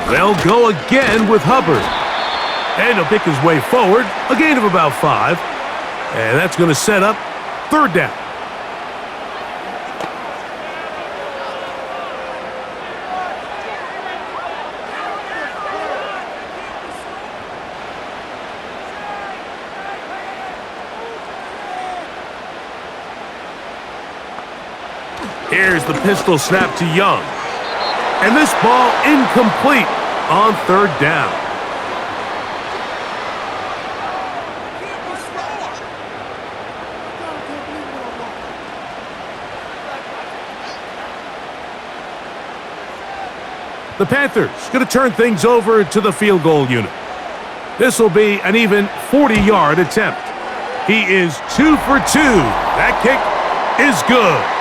They'll go again with Hubbard. And he'll pick his way forward, a gain of about 5. And that's going to set up 3rd down. Here's the pistol snap to Young. And this ball incomplete on third down. The Panthers going to turn things over to the field goal unit. This will be an even 40-yard attempt. He is 2 for 2. That kick is good.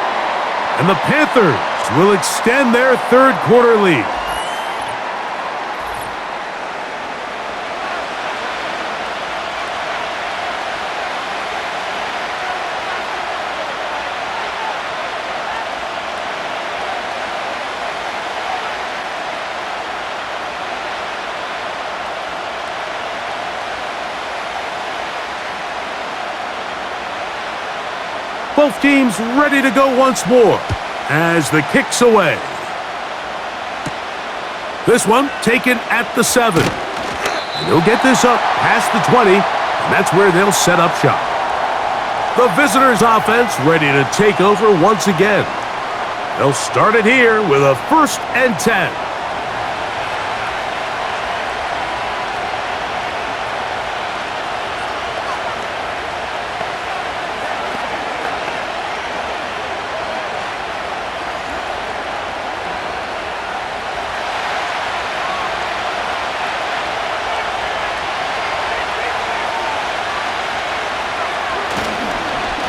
And the Panthers will extend their third quarter lead. Both teams ready to go once more as the kick's away. This one taken at the 7. And they'll get this up past the 20, and that's where they'll set up shop. The visitors' offense ready to take over once again. They'll start it here with a 1st and 10.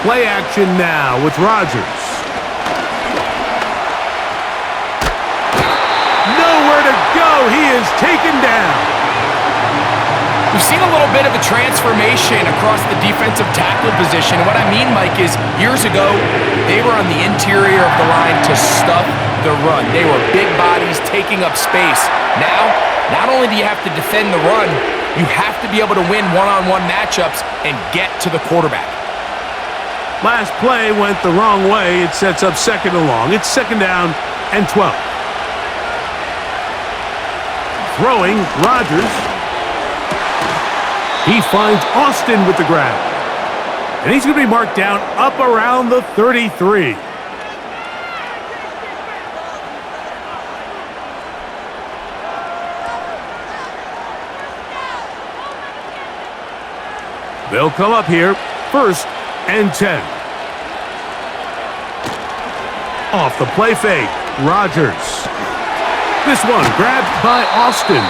Play action now with Rodgers. Nowhere to go. He is taken down. We've seen a little bit of a transformation across the defensive tackle position. What I mean, Mike, is years ago, they were on the interior of the line to stuff the run. They were big bodies taking up space. Now, not only do you have to defend the run, you have to be able to win one-on-one matchups and get to the quarterback. Last play went the wrong way. It sets up 2nd and long. It's 2nd down and 12. Throwing, Rodgers. He finds Austin with the grab. And he's going to be marked down up around the 33. They'll come up here, 1st and 10. Off the play fake, Rodgers. This one grabbed by Austin.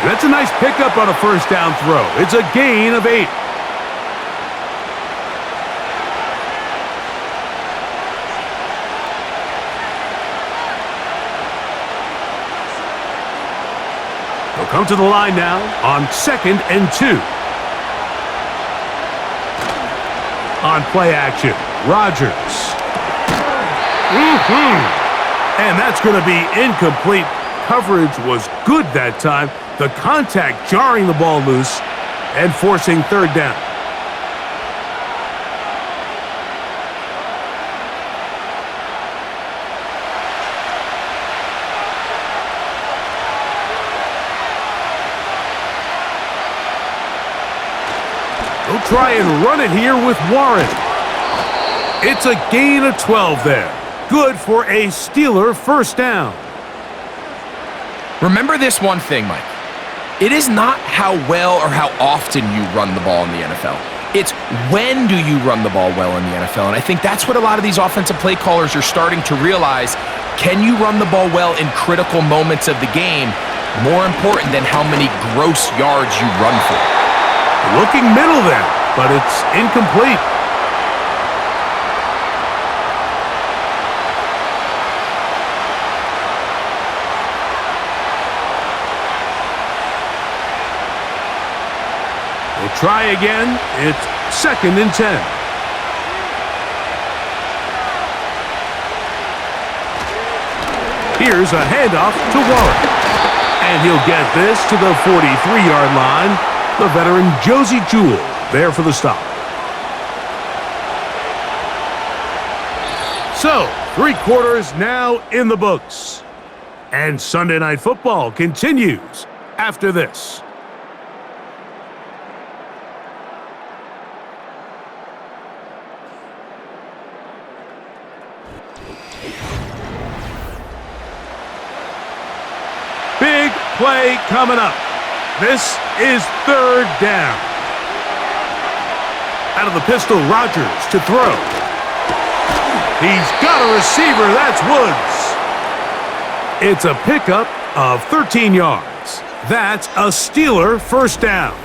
That's a nice pickup on a 1st down throw. It's a gain of 8. They'll come to the line now on 2nd and 2. On play action, Rodgers. And that's going to be incomplete. Coverage was good that time. The contact jarring the ball loose and forcing 3rd down. They'll try and run it here with Warren. It's a gain of 12 there. Good for a Steeler 1st down. Remember this one thing, Mike. It is not how well or how often you run the ball in the NFL. It's when do you run the ball well in the NFL. And I think that's what a lot of these offensive play callers are starting to realize. Can you run the ball well in critical moments of the game? More important than how many gross yards you run for. Looking middle there, but it's incomplete. We'll try again. It's 2nd and 10. Here's a handoff to Warren. And he'll get this to the 43-yard line. The veteran Josie Jewell there for the stop. So, 3 quarters now in the books. And Sunday Night Football continues after this. play coming up. This is third down. Out of the pistol, Rodgers to throw. He's got a receiver. That's Woods. It's a pickup of 13 yards. That's a Steeler first down.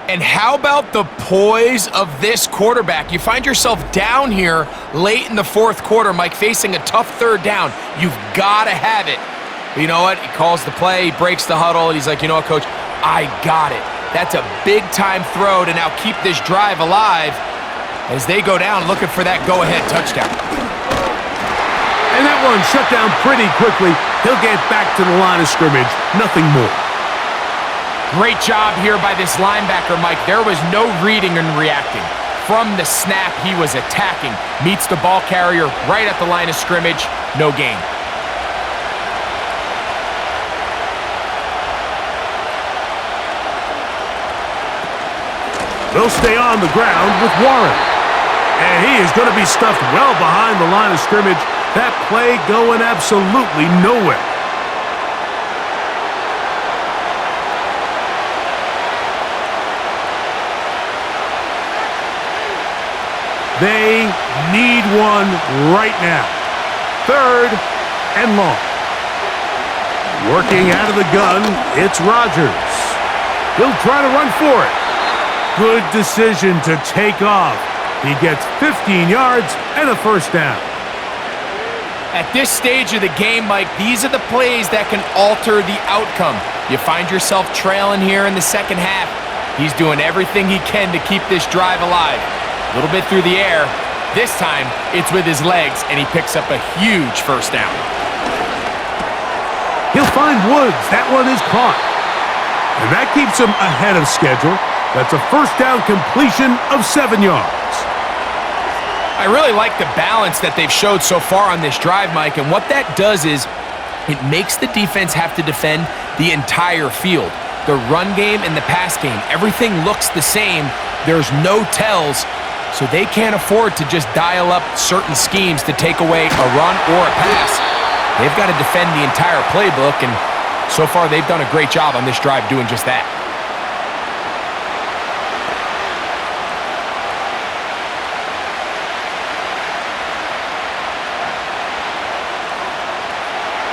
And how about the poise of this quarterback? You find yourself down here late in the fourth quarter, Mike, facing a tough third down. You've got to have it. But you know what? He calls the play, he breaks the huddle, and he's like, you know what, Coach? I got it. That's a big-time throw to now keep this drive alive as they go down looking for that go-ahead touchdown. And that one shut down pretty quickly. He'll get back to the line of scrimmage. Nothing more. Great job here by this linebacker, Mike. There was no reading and reacting. From the snap, he was attacking. Meets the ball carrier right at the line of scrimmage. No gain. They'll stay on the ground with Warren. And he is going to be stuffed well behind the line of scrimmage. That play going absolutely nowhere. They need one right now. Third and long. Working out of the gun, it's Rodgers. He'll try to run for it. Good decision to take off. He gets 15 yards and a first down. At this stage of the game, Mike, these are the plays that can alter the outcome. You find yourself trailing here in the second half. He's doing everything he can to keep this drive alive. A little bit through the air. This time, it's with his legs, and he picks up a huge first down. He'll find Woods. That one is caught. And that keeps him ahead of schedule. That's a first down completion of 7 yards. I really like the balance that they've showed so far on this drive, Mike, and what that does is it makes the defense have to defend the entire field. The run game and the pass game, everything looks the same. There's no tells. So they can't afford to just dial up certain schemes to take away a run or a pass. They've got to defend the entire playbook, and so far they've done a great job on this drive doing just that.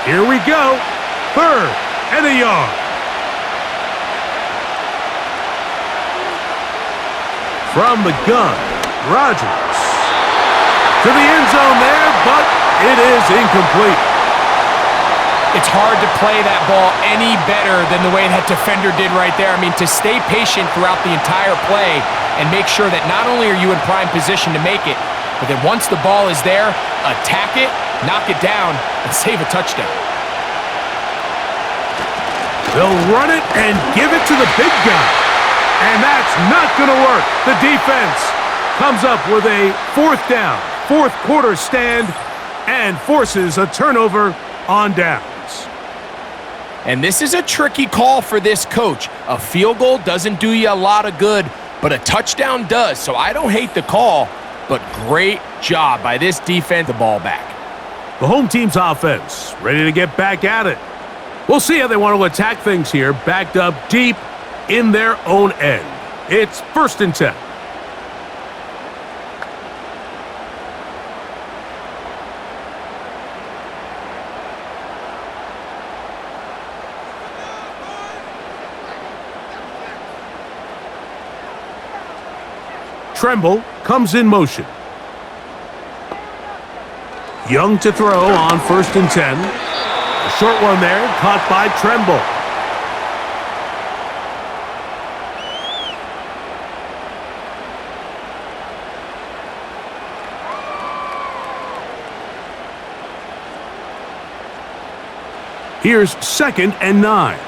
Here we go. Third and a yard. From the gun. Rodgers to the end zone there, but it is incomplete. It's hard to play that ball any better than the way that defender did right there. I mean, to stay patient throughout the entire play and make sure that not only are you in prime position to make it, but then once the ball is there, attack it, knock it down, and save a touchdown. They'll run it and give it to the big guy. And that's not going to work. The defense comes up with a fourth down, fourth quarter stand, and forces a turnover on downs. And this is a tricky call for this coach. A field goal doesn't do you a lot of good, but a touchdown does. So I don't hate the call, but great job by this defense, the ball back. The home team's offense ready to get back at it. We'll see how they want to attack things here, backed up deep in their own end. It's 1st and 10. Tremble comes in motion. Young to throw on 1st and 10. A short one there, caught by Tremble. Here's 2nd and 9.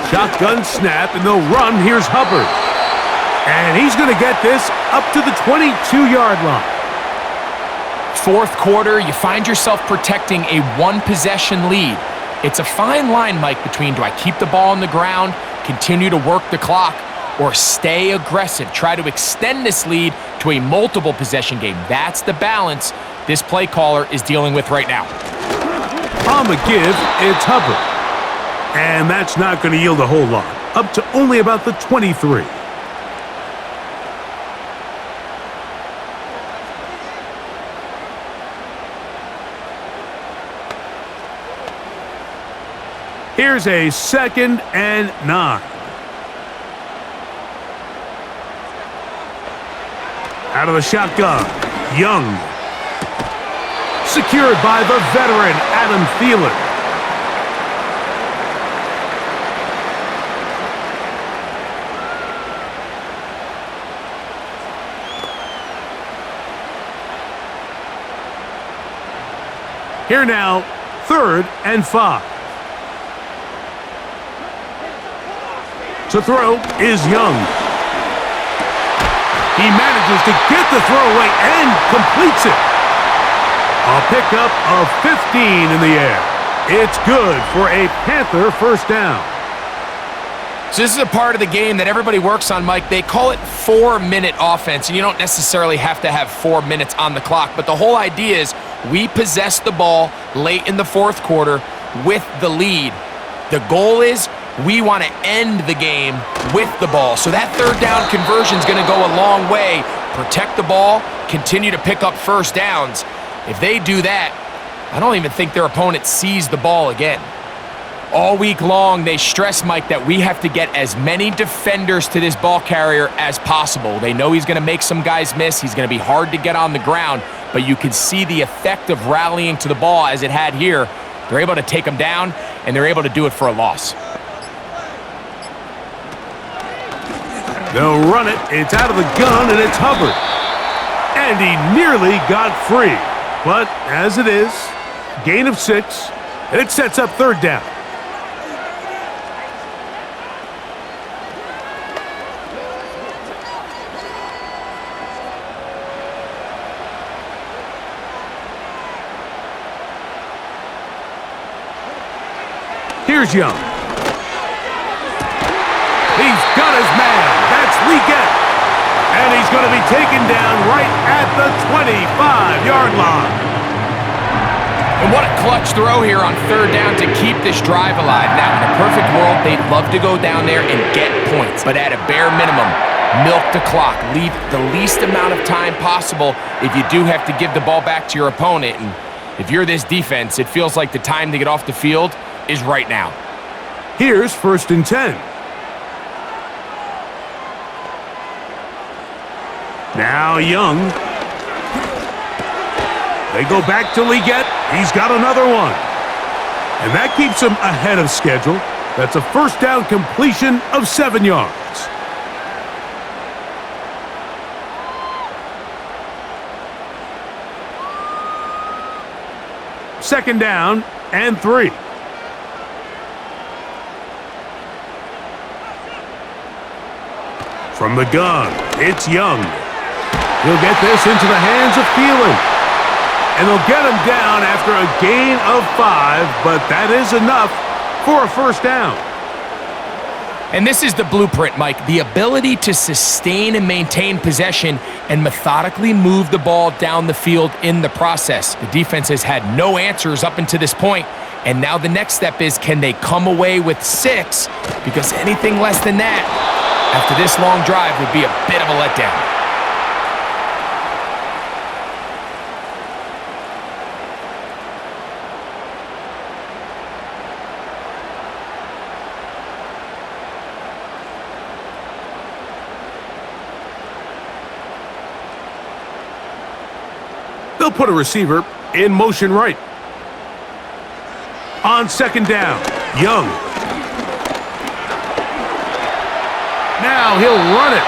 Shotgun snap, and they'll run. Here's Hubbard. And he's going to get this up to the 22-yard line. Fourth quarter, you find yourself protecting a one-possession lead. It's a fine line, Mike, between do I keep the ball on the ground, continue to work the clock, or stay aggressive, try to extend this lead to a multiple possession game. That's the balance this play caller is dealing with right now. On the give, it's Hubbard. And that's not going to yield a whole lot. Up to only about the 23. Here's a 2nd and 9. Out of the shotgun, Young. Secured by the veteran, Adam Thielen. Here now, 3rd and 5. To throw is Young. He manages to get the throw away and completes it. A pickup of 15 in the air. It's good for a Panther first down. So this is a part of the game that everybody works on, Mike. They call it 4-minute offense, and you don't necessarily have to have 4 minutes on the clock, but the whole idea is we possess the ball late in the 4th quarter with the lead. The goal is we want to end the game with the ball. So that 3rd down conversion is going to go a long way. Protect the ball, continue to pick up first downs. If they do that, I don't even think their opponent sees the ball again. All week long, they stress, Mike, that we have to get as many defenders to this ball carrier as possible. They know he's going to make some guys miss. He's going to be hard to get on the ground, but you can see the effect of rallying to the ball as it had here. They're able to take him down, and they're able to do it for a loss. They'll run it. It's out of the gun, and it's Hubbard. And he nearly got free. But as it is, gain of 6, and it sets up 3rd down. Here's Young. He's got his man. That's Leggett. And he's going to be taken down right at the 25-yard line. And what a clutch throw here on 3rd down to keep this drive alive. Now, in a perfect world, they'd love to go down there and get points. But at a bare minimum, milk the clock. Leave the least amount of time possible if you do have to give the ball back to your opponent. And if you're this defense, it feels like the time to get off the field is right now. Here's 1st and 10. Now Young. They go back to Leggett. He's got another one. And that keeps him ahead of schedule. That's a 1st down completion of 7 yards. Second down and 3. From the gun, it's Young. He'll get this into the hands of Thielen. And they'll get him down after a gain of 5, but that is enough for a 1st down. And this is the blueprint, Mike. The ability to sustain and maintain possession and methodically move the ball down the field in the process. The defense has had no answers up until this point, and now the next step is, can they come away with 6? Because anything less than that, after this long drive, would be a bit of a letdown. They'll put a receiver in motion right. On 2nd down, Young. Now he'll run it.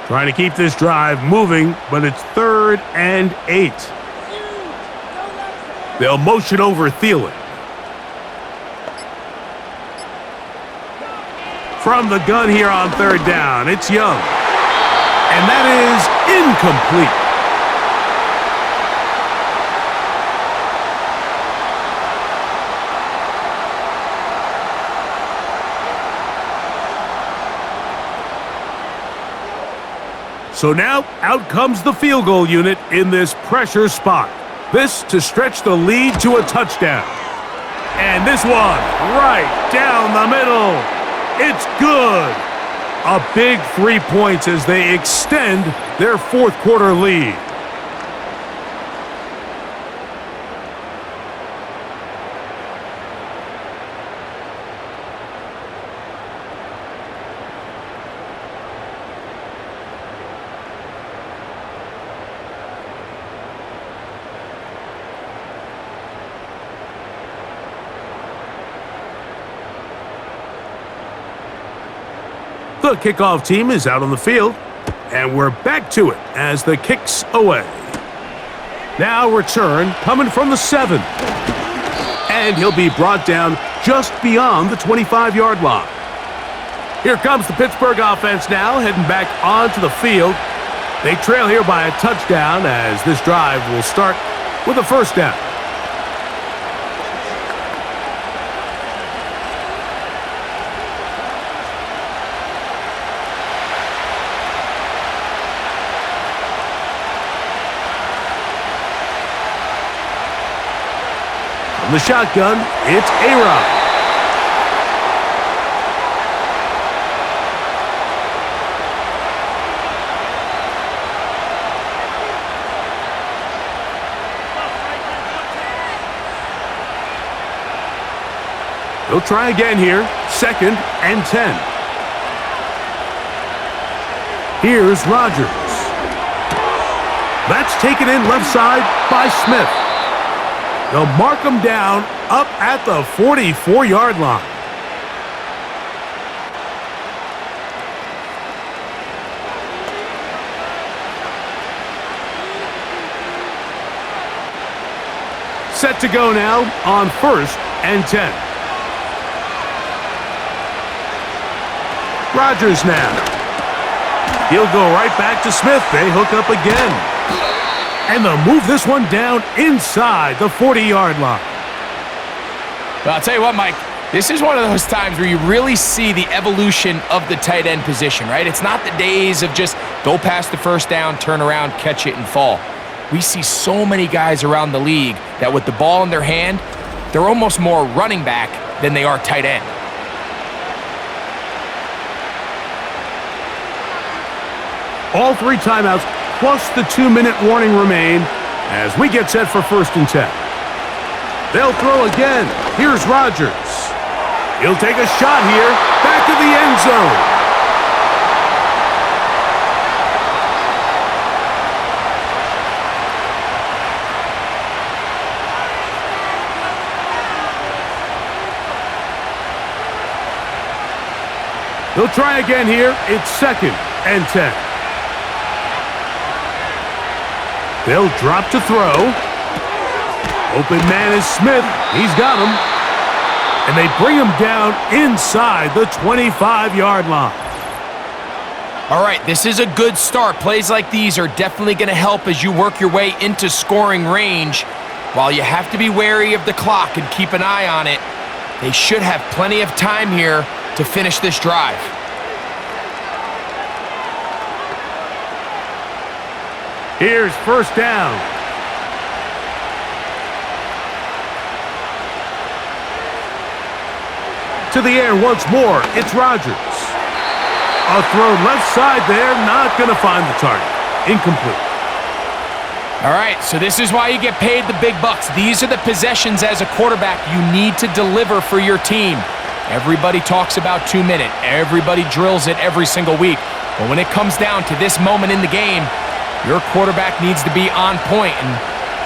Trying to keep this drive moving, but it's 3rd and 8. They'll motion over Thielen. From the gun here on 3rd down, it's Young. And that is incomplete. So now, out comes the field goal unit in this pressure spot. This to stretch the lead to a touchdown. And this one, right down the middle. It's good. A big 3 points as they extend their fourth quarter lead. The kickoff team is out on the field, and we're back to it as the kick's away. Now return coming from the 7. And he'll be brought down just beyond the 25-yard line. Here comes the Pittsburgh offense now, heading back onto the field. They trail here by a touchdown as this drive will start with a first down. From the shotgun, it's A-Rod. He'll try again here, 2nd and 10. Here's Rodgers. That's taken in left side by Smith. They'll mark him down up at the 44-yard line. Set to go now on 1st and 10. Rodgers now. He'll go right back to Smith. They hook up again. And they'll move this one down inside the 40-yard line. Well, I'll tell you what, Mike, this is one of those times where you really see the evolution of the tight end position, right? It's not the days of just go past the first down, turn around, catch it, and fall. We see so many guys around the league that with the ball in their hand, they're almost more running back than they are tight end. All 3 timeouts plus the 2-minute warning remain as we get set for 1st and 10. They'll throw again. Here's Rodgers. He'll take a shot here, back to the end zone. He'll try again here. It's 2nd and 10. They'll drop to throw. Open man is Smith. He's got him. And they bring him down inside the 25-yard line. All right, this is a good start. Plays like these are definitely going to help as you work your way into scoring range. While you have to be wary of the clock and keep an eye on it, they should have plenty of time here to finish this drive. Here's 1st down. To the air once more, it's Rodgers. A throw left side there, not going to find the target. Incomplete. All right, so this is why you get paid the big bucks. These are the possessions as a quarterback you need to deliver for your team. Everybody talks about 2-minute. Everybody drills it every single week. But when it comes down to this moment in the game, your quarterback needs to be on point, and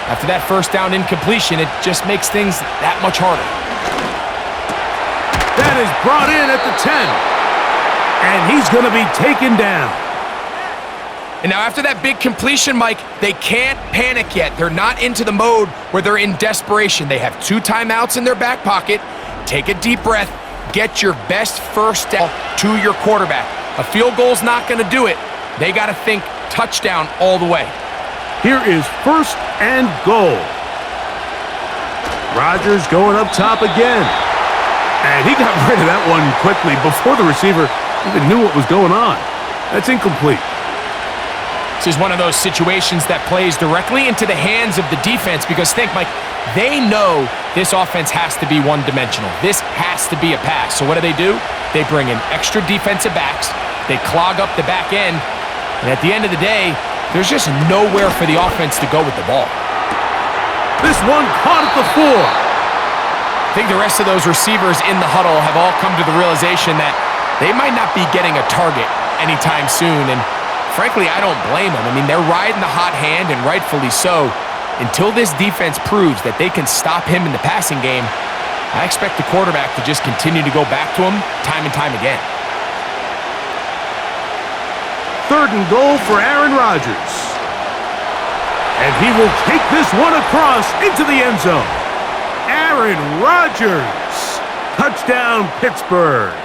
after that first down incompletion, it just makes things that much harder. That is brought in at the 10, and he's going to be taken down. And now after that big completion, Mike, they can't panic yet. They're not into the mode where they're in desperation. They have 2 timeouts in their back pocket. Take a deep breath. Get your best first down to your quarterback. A field goal's not going to do it. They got to think touchdown all the way. Here is 1st and goal. Rodgers going up top again. And he got rid of that one quickly before the receiver even knew what was going on. That's incomplete. This is one of those situations that plays directly into the hands of the defense because think, Mike, they know this offense has to be one-dimensional. This has to be a pass. So what do? They bring in extra defensive backs. They clog up the back end. And at the end of the day, there's just nowhere for the offense to go with the ball. This one caught at the 4. I think the rest of those receivers in the huddle have all come to the realization that they might not be getting a target anytime soon. And frankly, I don't blame them. I mean, they're riding the hot hand, and rightfully so. Until this defense proves that they can stop him in the passing game, I expect the quarterback to just continue to go back to him time and time again. 3rd and goal for Aaron Rodgers. And he will take this one across into the end zone. Aaron Rodgers. Touchdown, Pittsburgh.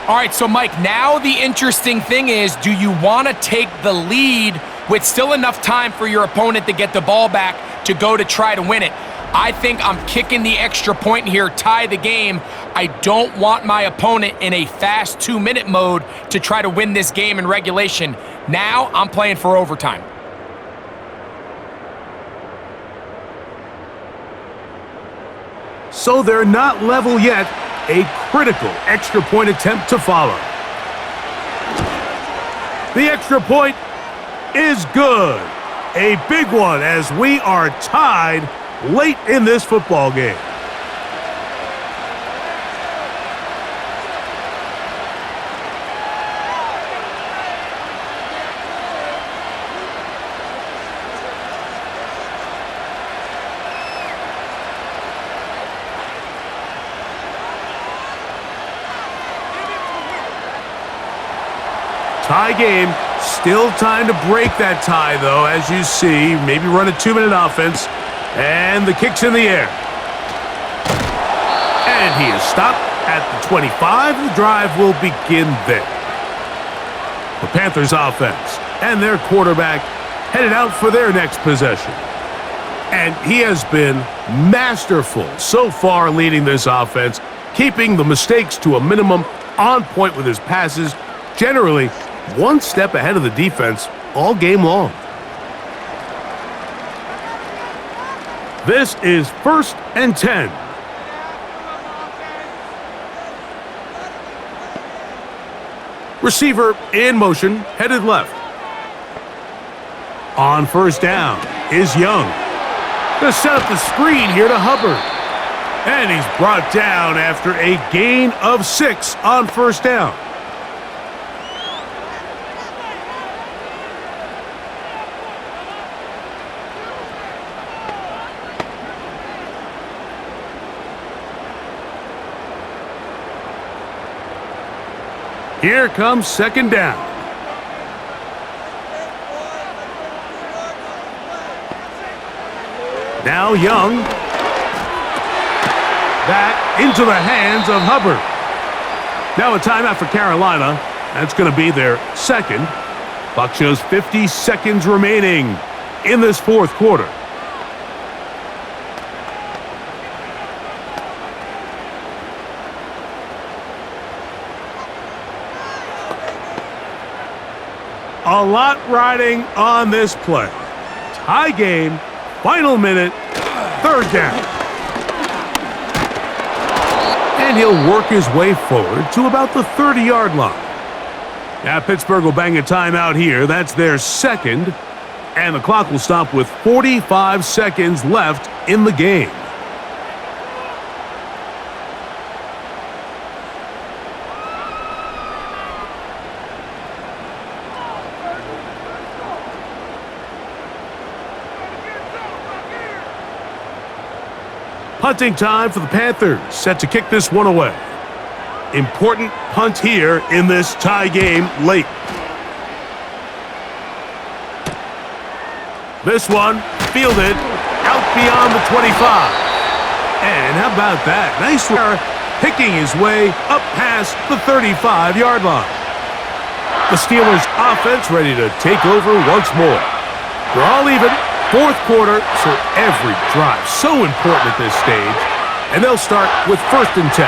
All right, so Mike, now the interesting thing is, do you want to take the lead with still enough time for your opponent to get the ball back to go to try to win it? I think I'm kicking the extra point here, tie the game. I don't want my opponent in a fast 2-minute mode to try to win this game in regulation. Now I'm playing for overtime. So they're not level yet. A critical extra point attempt to follow. The extra point is good. A big one as we are tied late in this football game. Tie game. Still time to break that tie, though, as you see. Maybe run a 2-minute offense. And the kick's in the air. And he is stopped at the 25. The drive will begin there. The Panthers offense and their quarterback headed out for their next possession. And he has been masterful so far leading this offense, keeping the mistakes to a minimum, on point with his passes, generally one step ahead of the defense all game long. This is 1st and 10. Receiver in motion, headed left. On 1st down is Young. Gonna set up the screen here to Hubbard. And he's brought down after a gain of 6 on 1st down. Here comes 2nd down. Now Young. That into the hands of Hubbard. Now a timeout for Carolina. That's going to be their 2nd. Clock shows 50 seconds remaining in this 4th quarter. A lot riding on this play. Tie game, final minute, 3rd down. And he'll work his way forward to about the 30-yard line. Now Pittsburgh will bang a timeout here. That's their 2nd. And the clock will stop with 45 seconds left in the game. Punting time for the Panthers, set to kick this one away. Important punt here in this tie game late. This one fielded out beyond the 25. And how about that? Nice work picking his way up past the 35-yard line. The Steelers offense ready to take over once more. They're all even. 4th quarter, so every drive so important at this stage. And they'll start with 1st and 10.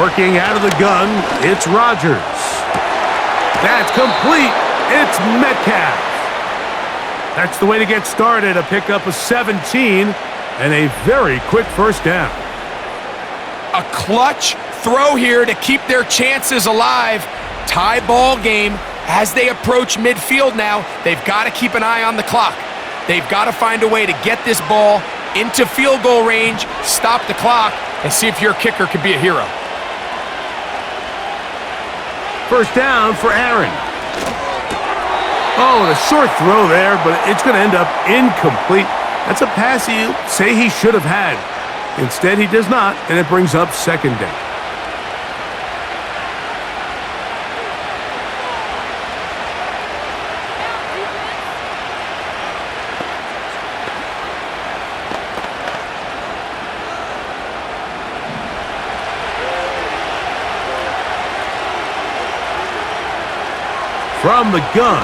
Working out of the gun, it's Rodgers. That's complete. It's Metcalf. That's the way to get started. A pickup of 17 and a very quick first down. A clutch throw here to keep their chances alive. Tie ball game as they approach midfield now. They've got to keep an eye on the clock. They've got to find a way to get this ball into field goal range, stop the clock, and see if your kicker can be a hero. First down for Aaron. Oh, and a short throw there, but it's going to end up incomplete. That's a pass you say he should have had. Instead, he does not, and it brings up second down. From the gun,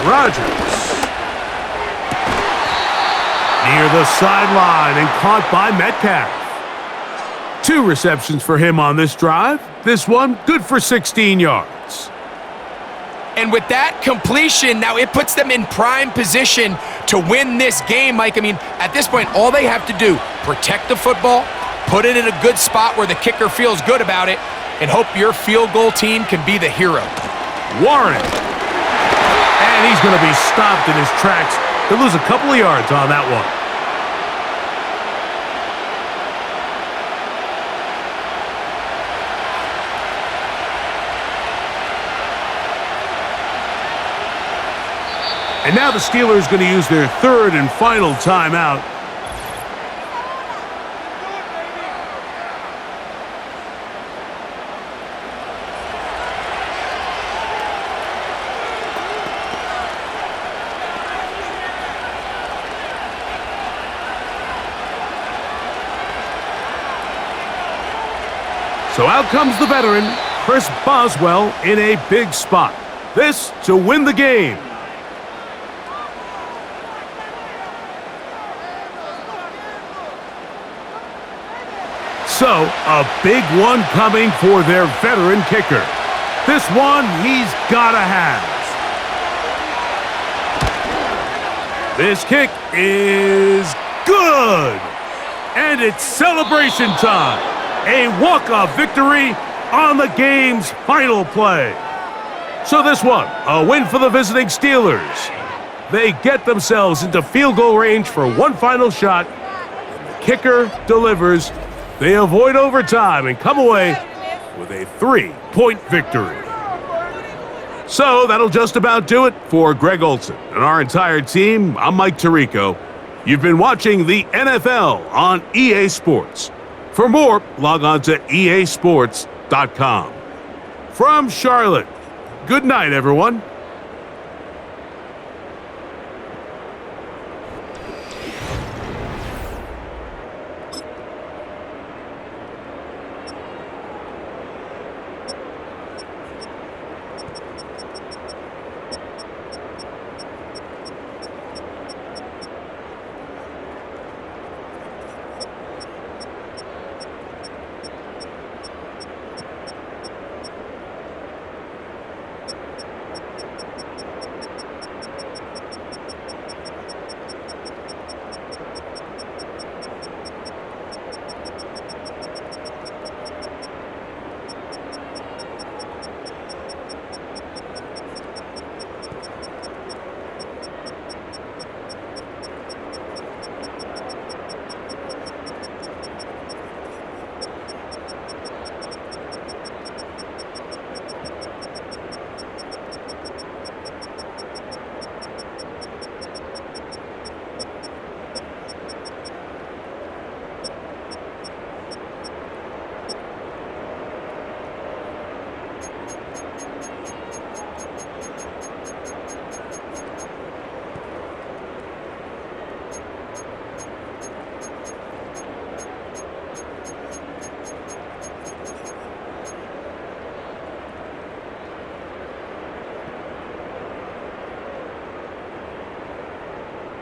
Rodgers. Near the sideline and caught by Metcalf. 2 receptions for him on this drive. This one good for 16 yards. And with that completion, now it puts them in prime position to win this game, Mike. I mean, at this point, all they have to do, protect the football, put it in a good spot where the kicker feels good about it, and hope your field goal team can be the hero. Warren. And he's going to be stopped in his tracks. He'll lose a couple of yards on that one. And now the Steelers going to use their third and final timeout. So out comes the veteran, Chris Boswell, in a big spot. This to win the game. So, a big one coming for their veteran kicker. This one he's gotta have. This kick is good. And it's celebration time. A walk-off victory on the game's final play. So this one, a win for the visiting Steelers. They get themselves into field goal range for one final shot. And the kicker delivers. They avoid overtime and come away with a 3-point victory. So that'll just about do it for Greg Olson and our entire team. I'm Mike Tirico. You've been watching the NFL on EA Sports. For more, log on to easports.com. From Charlotte, good night, everyone.